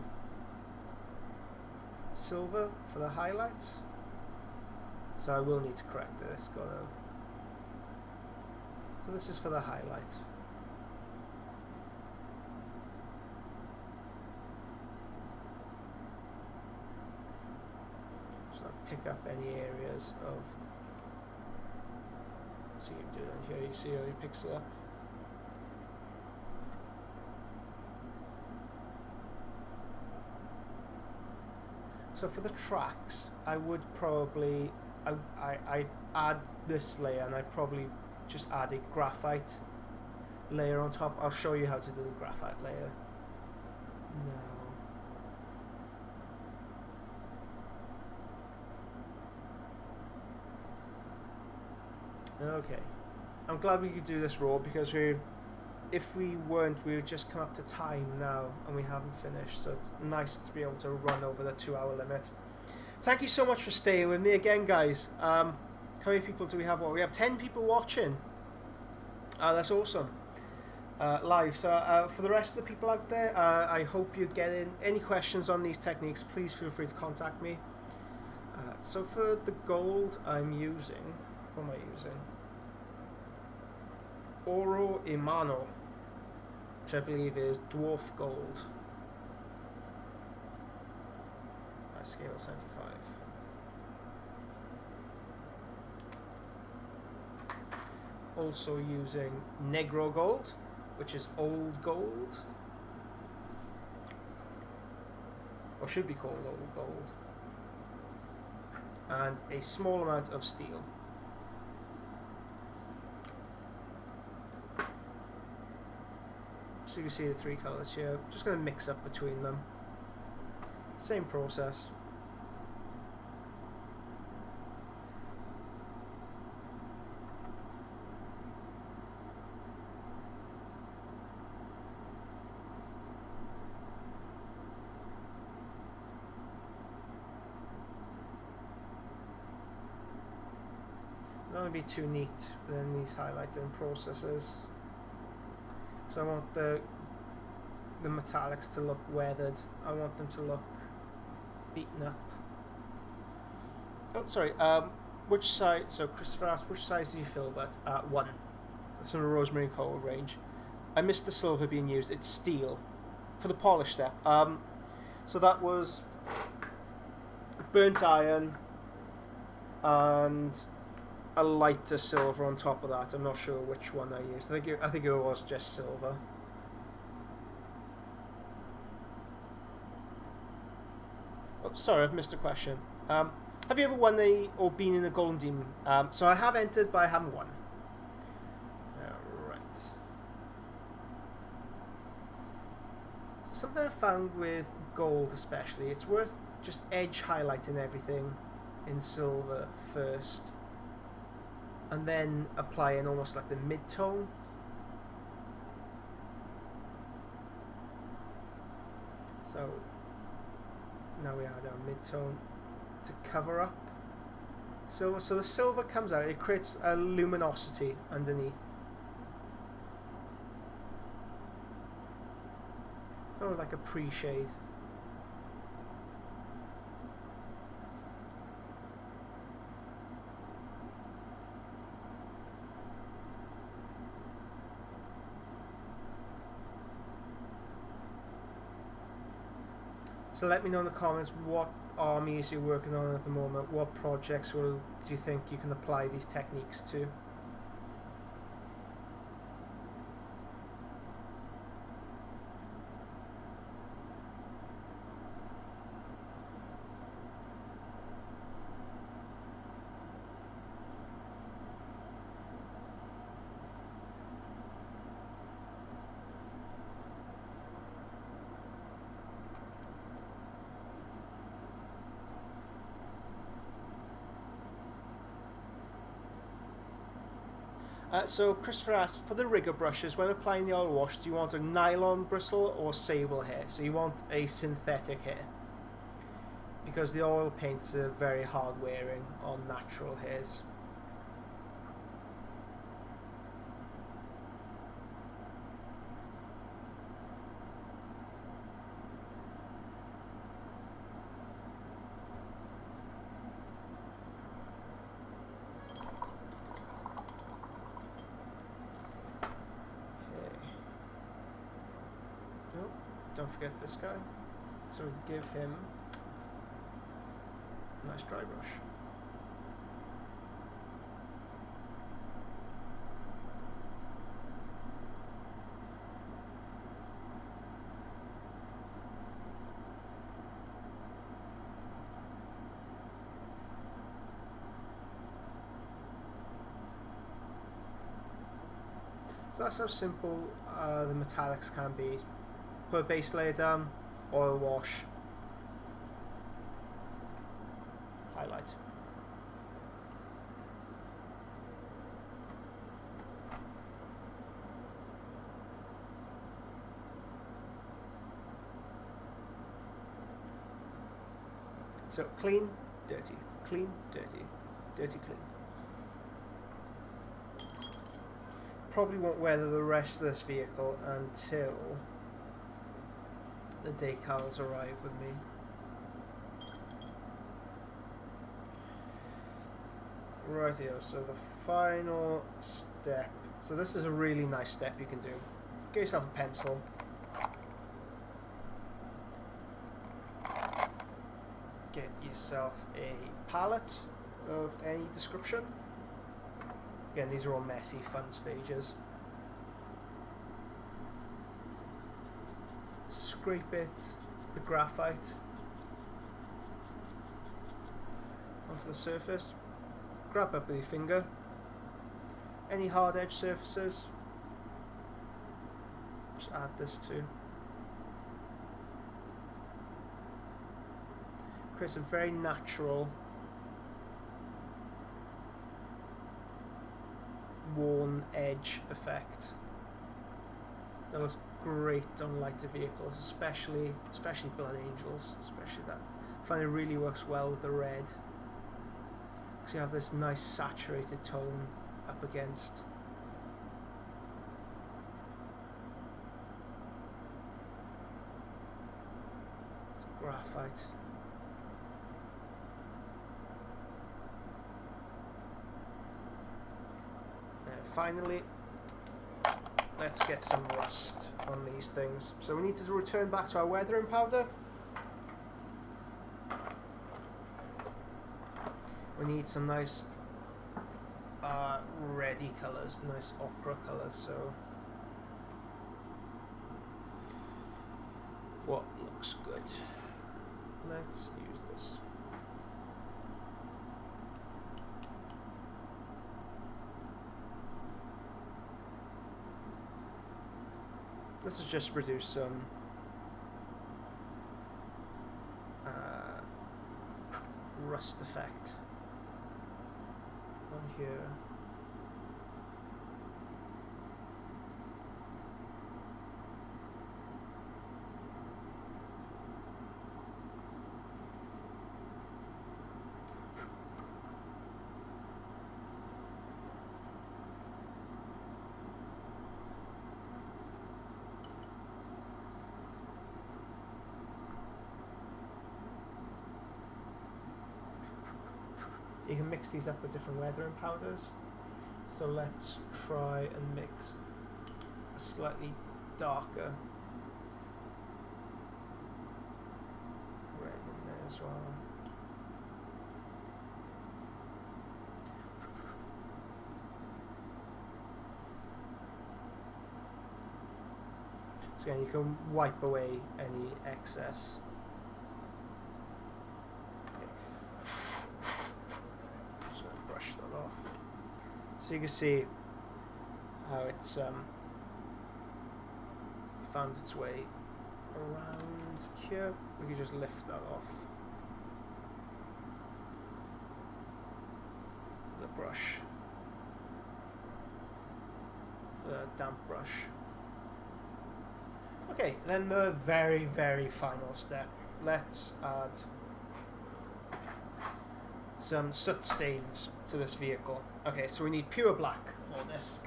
silver for the highlights. So I will need to correct this. So this is for the highlight. So I'll pick up any areas of. So you can do it here. You see how he picks it up. So for the tracks, I would probably, I'd add this layer, and I'd probably just add a graphite layer on top. I'll show you how to do the graphite layer now. Okay, I'm glad we could do this raw, because if we weren't, we would just come up to time now, and we haven't finished, so it's nice to be able to run over the 2-hour limit. Thank you so much for staying with me again, guys. How many people do we have? Well, we have 10 people watching. That's awesome. Live. So for the rest of the people out there, I hope you're getting any questions on these techniques. Please feel free to contact me. So for the gold, I'm using, what am I using? Oro Imano, which I believe is dwarf gold. At scale 75. Also using Negro gold, which is old gold, or should be called old gold, and a small amount of steel. So you can see the 3 colours here. Just going to mix up between them. Same process. want to be too neat within these highlighting processes. So I want the metallics to look weathered. I want them to look beaten up. Oh, sorry. Which side? So Christopher asked, which size do you fill that? 1. That's from the Rosemary and Coal range. I missed the silver being used. It's steel for the polish step. So that was burnt iron and a lighter silver on top of that. I'm not sure which one I used. I think it was just silver. Oh, sorry, I've missed a question. Have you ever won or been in a Golden Demon? So I have entered, but I haven't won. Right. Something I found with gold especially, it's worth just edge highlighting everything in silver first, and then applying almost like the mid-tone. So now we add our mid-tone to cover up silver. So the silver comes out, it creates a luminosity underneath. Or like a pre-shade. So let me know in the comments what armies you're working on at the moment, what projects do you think you can apply these techniques to. So Christopher asked, for the rigger brushes, when applying the oil wash, do you want a nylon bristle or sable hair? So you want a synthetic hair, because the oil paints are very hard wearing on natural hairs. Don't forget this guy, so we give him a nice dry brush. So that's how simple the metallics can be. Put a base layer down, oil wash, highlight. So clean, dirty, clean, dirty, dirty, clean. Probably won't weather the rest of this vehicle until the decals arrive with me. Rightio, so the final step. So this is a really nice step you can do. Get yourself a pencil. Get yourself a palette of any description. Again, these are all messy, fun stages. Scrape it, the graphite, onto the surface. Grab up with your finger. Any hard edge surfaces, just add this to. Creates a very natural, worn edge effect. That looks great on lighter vehicles, especially Blood Angels, especially that. I find it really works well with the red. because you have this nice saturated tone up against. It's graphite. And finally, let's get some rust on these things. So we need to return back to our weathering powder. We need some nice reddy colours, nice ochre colours. So what looks good? Let's use this. This is just produce some rust effect on here. You can mix these up with different weathering powders. So let's try and mix a slightly darker red in there as well. So again, you can wipe away any excess. So you can see how it's found its way around here. We can just lift that off the brush, the damp brush. Okay, then the very, very final step. Let's add some soot stains to this vehicle. Okay, so we need pure black for this.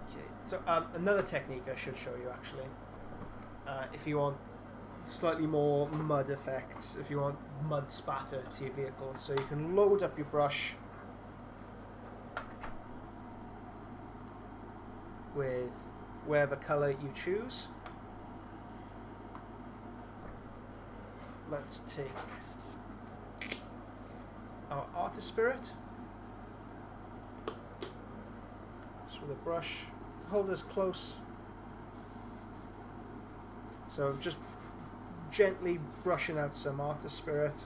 Okay, so another technique I should show you actually. If you want slightly more mud effects, if you want mud spatter to your vehicle, so you can load up your brush with whatever colour you choose. Let's take our Artist Spirit. Just with a brush, hold this close. So just gently brushing out some Artist Spirit.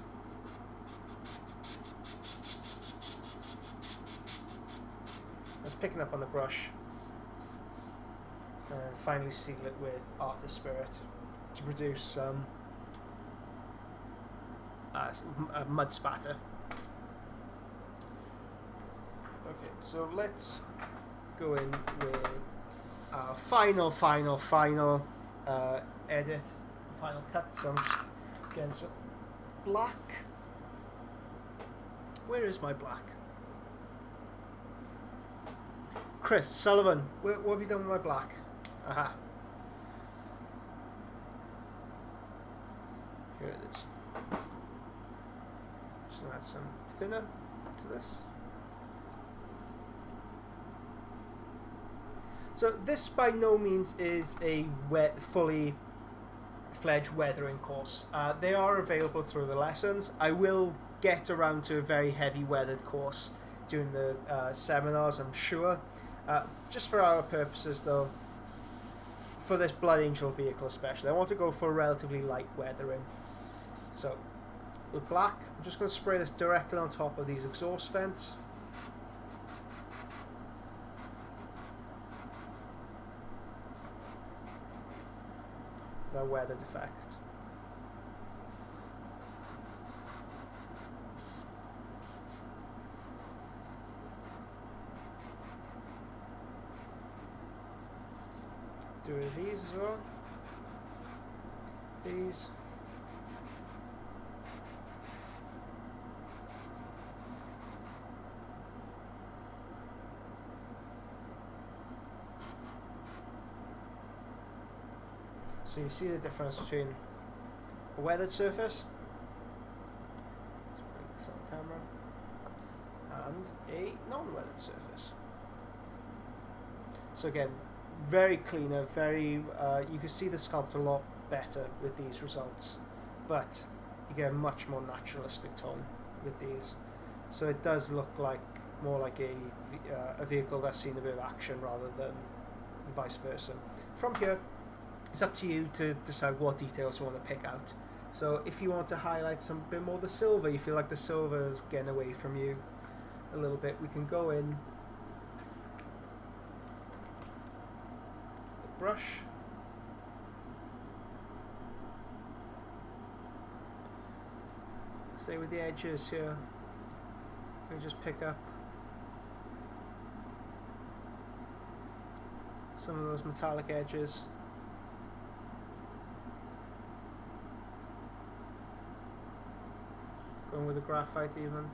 Just picking up on the brush. And finally seal it with Artist Spirit to produce some mud spatter. Okay, so let's go in with our final edit, final cut. So I'm just getting some black. Where is my black? Chris Sullivan, what have you done with my black? Aha. Here it is. Just add some thinner to this. So this by no means is a fully fledged weathering course. They are available through the lessons. I will get around to a very heavy weathered course during the seminars, I'm sure. Just for our purposes though, for this Blood Angel vehicle especially, I want to go for relatively light weathering. So with black, I'm just going to spray this directly on top of these exhaust vents. The weathered effect. Do these as well. these. So you see the difference between a weathered surface, let's bring this on camera, and a non-weathered surface. So again, very cleaner, very you can see the sculpt a lot better with these results, but you get a much more naturalistic tone with these. So it does look like more like a vehicle that's seen a bit of action rather than vice versa. From here, it's up to you to decide what details you want to pick out. So if you want to highlight some bit more of the silver, you feel like the silver is getting away from you a little bit, we can go in the brush, say with the edges here, we just pick up some of those metallic edges. Going with the graphite even.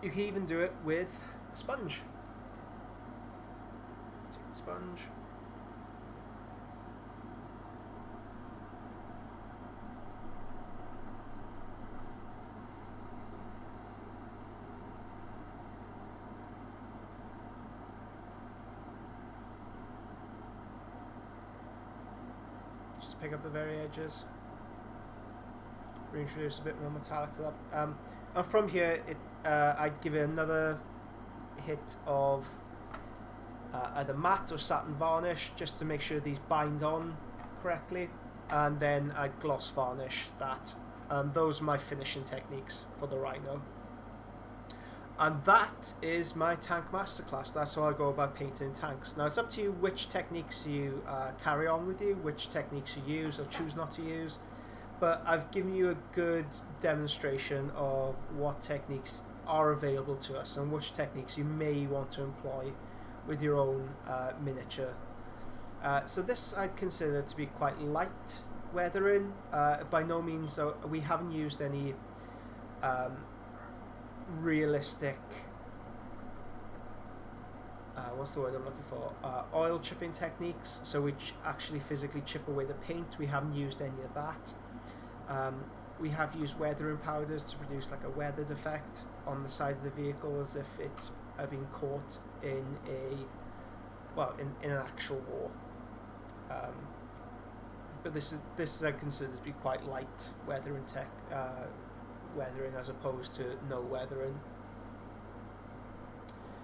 You can even do it with a sponge. Take the sponge. Just to pick up the very edges. Reintroduce a bit more metallic to that. And from here, I'd give it another hit of either matte or satin varnish just to make sure these bind on correctly, and then I'd gloss varnish that. Those are my finishing techniques for the Rhino. And that is my tank masterclass. That's how I go about painting tanks. Now it's up to you which techniques you carry on with you, which techniques you use or choose not to use. But I've given you a good demonstration of what techniques are available to us and which techniques you may want to employ with your own miniature. So this I'd consider to be quite light weathering. By no means, we haven't used any realistic, what's the word I'm looking for, oil chipping techniques, so which actually physically chip away the paint. We haven't used any of that. We have used weathering powders to produce like a weathered effect on the side of the vehicle, as if it's been caught in in an actual war. But this is I consider to be quite light weathering weathering as opposed to no weathering.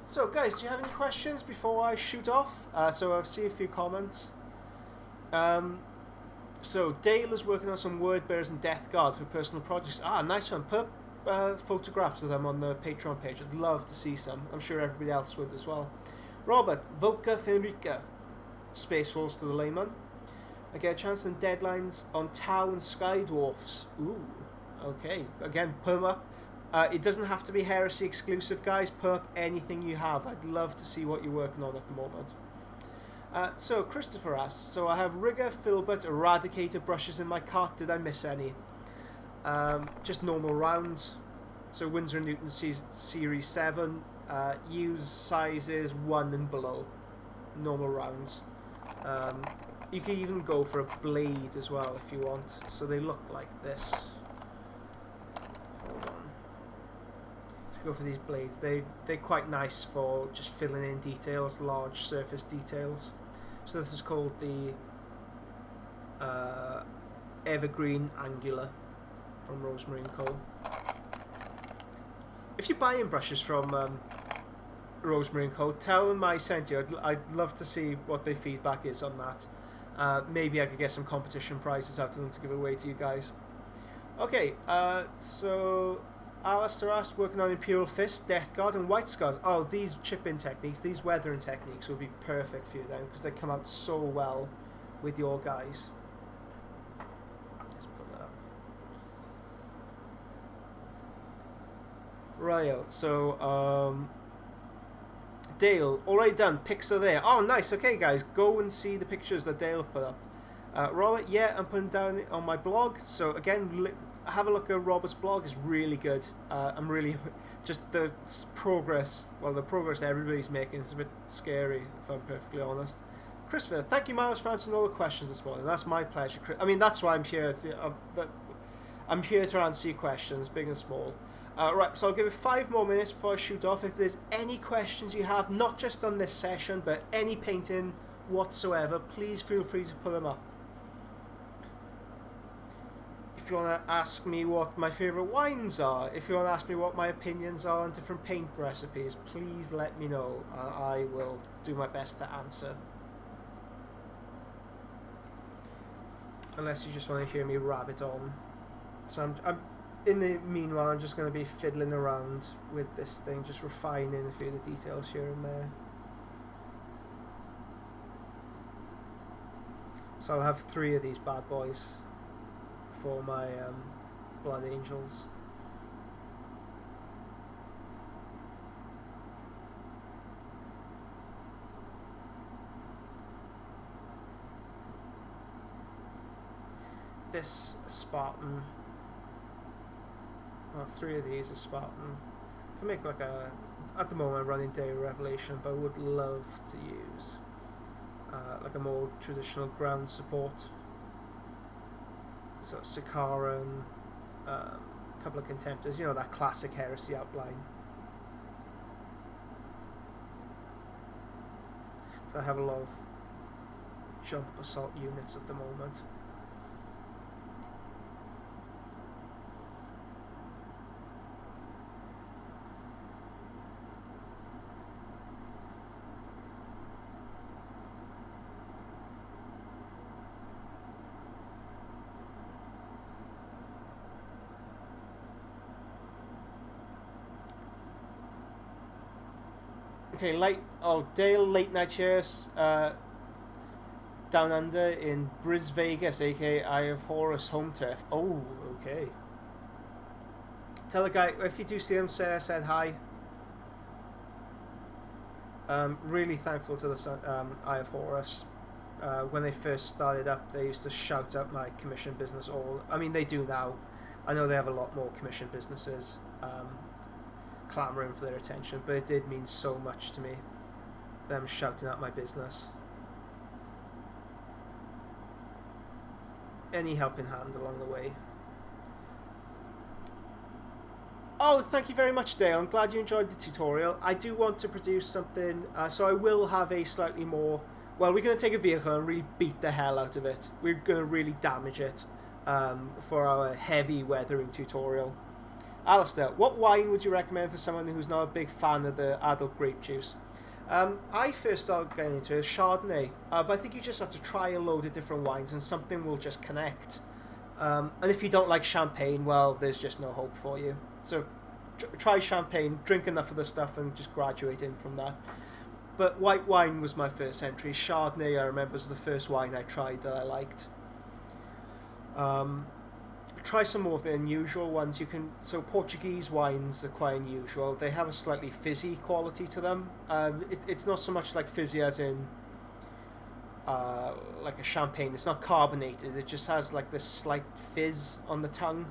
So guys, do you have any questions before I shoot off? So I'll see a few comments. So Dale is working on some word bearers and Death Guard for personal projects. Nice one. Put photographs of them on the Patreon page. I'd love to see some. I'm sure everybody else would as well. Robert, Volca Fenrica, Space Wolves to the layman. I get a chance on deadlines on Tau and Sky Dwarfs. Ooh, okay. Again, put them up. It doesn't have to be Heresy exclusive, guys. Put up anything you have. I'd love to see what you're working on at the moment. So Christopher asks, so I have Rigger, Filbert, Eradicator brushes in my cart. Did I miss any? Just normal rounds. So Winsor & Newton Series 7. Use sizes 1 and below. Normal rounds. You can even go for a blade as well if you want. So they look like this. Hold on. So go for these blades. They're quite nice for just filling in details, large surface details. So this is called the Evergreen Angular from Rosemary & Co. If you're buying brushes from Rosemary & Co, tell them I sent you. I'd love to see what their feedback is on that. Maybe I could get some competition prizes out of them to give away to you guys. Okay, so Alistair asked, working on Imperial Fist, Death Guard and White Scars. Oh, these chip-in techniques, these weathering techniques would be perfect for you then, because they come out so well with your guys. Right. So Dale, already done. Pics are there. Oh, nice. Okay, guys, go and see the pictures that Dale have put up. Robert, yeah, I'm putting down on my blog. So again, have a look at Robert's blog. It's really good. I'm really just the progress. Well, the progress everybody's making is a bit scary, if I'm perfectly honest. Christopher, thank you, Miles, for answering all the questions this morning. That's my pleasure. I mean, that's why I'm here. I'm here to answer your questions, big and small. Right, so I'll give it 5 more minutes before I shoot off. If there's any questions you have, not just on this session, but any painting whatsoever, please feel free to put them up. If you want to ask me what my favourite wines are, if you want to ask me what my opinions are on different paint recipes, please let me know. I will do my best to answer. Unless you just want to hear me rabbit on. So I'm in the meanwhile, I'm just going to be fiddling around with this thing, just refining a few of the details here and there. So I'll have 3 of these bad boys for my Blood Angels. This Spartan, well, 3 of these are Spartan. Can make like a, at the moment I'm running Day of Revelation, but I would love to use like a more traditional ground support. So Sakaran, a couple of Contemptors, you know, that classic Heresy outline. So I have a lot of jump assault units at the moment. Okay, Dale, late night cheers, down under in Bris Vegas, aka Eye of Horus home turf. Oh, okay. Tell the guy, if you do see him, say I said hi. Really thankful to the Eye of Horus. When they first started up, they used to shout out my commission business I mean, they do now. I know they have a lot more commission businesses. Clamoring for their attention, but it did mean so much to me, them shouting out my business. Any helping hand along the way. Oh, thank you very much, Dale. I'm glad you enjoyed the tutorial. I do want to produce something, so I will have a slightly more, well, we're going to take a vehicle and really beat the hell out of it. We're going to really damage it for our heavy weathering tutorial. Alistair, what wine would you recommend for someone who's not a big fan of the adult grape juice? I first started getting into Chardonnay, but I think you just have to try a load of different wines and something will just connect. And if you don't like champagne, well, there's just no hope for you. So try champagne, drink enough of the stuff and just graduate in from that. But white wine was my first entry. Chardonnay, I remember, was the first wine I tried that I liked. Try some more of the unusual ones. So Portuguese wines are quite unusual. They have a slightly fizzy quality to them. It's not so much like fizzy as in like a champagne. It's not carbonated. It just has like this slight fizz on the tongue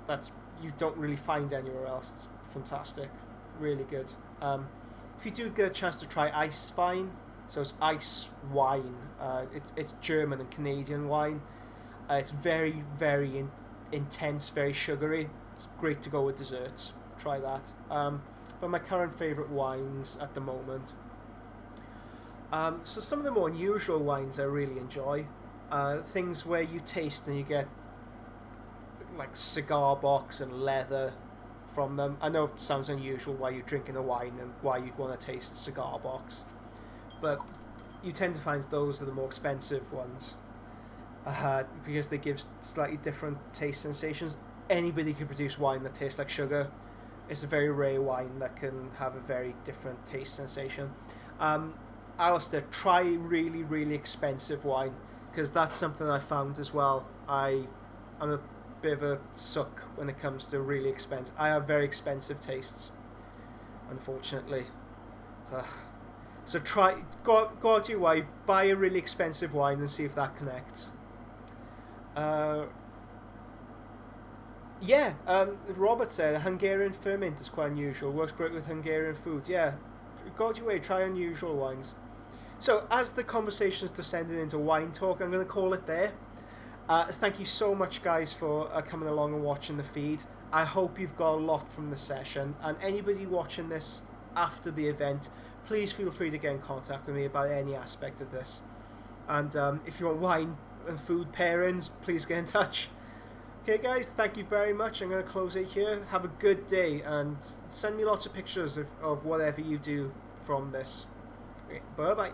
that's you don't really find anywhere else. It's fantastic, really good. If you do get a chance to try Eiswein, so it's ice wine. It's German and Canadian wine. It's very, very intense, very sugary. It's great to go with desserts. Try that. But my current favourite wines at the moment. So some of the more unusual wines I really enjoy. Things where you taste and you get like cigar box and leather from them. I know it sounds unusual why you're drinking a wine and why you'd want to taste cigar box, but you tend to find those are the more expensive ones. Because they give slightly different taste sensations. Anybody can produce wine that tastes like sugar. It's a very rare wine that can have a very different taste sensation. Alistair, try really, really expensive wine, because that's something I found as well. I'm a bit of a suck when it comes to really expensive. I have very expensive tastes, unfortunately. Ugh. So go out to your way, buy a really expensive wine and see if that connects. Robert said Hungarian ferment is quite unusual. Works great with Hungarian food. Yeah, go out your way, try unusual wines. So as the conversation's descended into wine talk, I'm going to call it there. Thank you so much, guys, for coming along and watching the feed. I hope you've got a lot from the session. And anybody watching this after the event, please feel free to get in contact with me about any aspect of this. And if you want wine and food pairings, please get in touch. Okay, guys, thank you very much. I'm going to close it here. Have a good day and send me lots of pictures of whatever you do from this. Okay, bye-bye.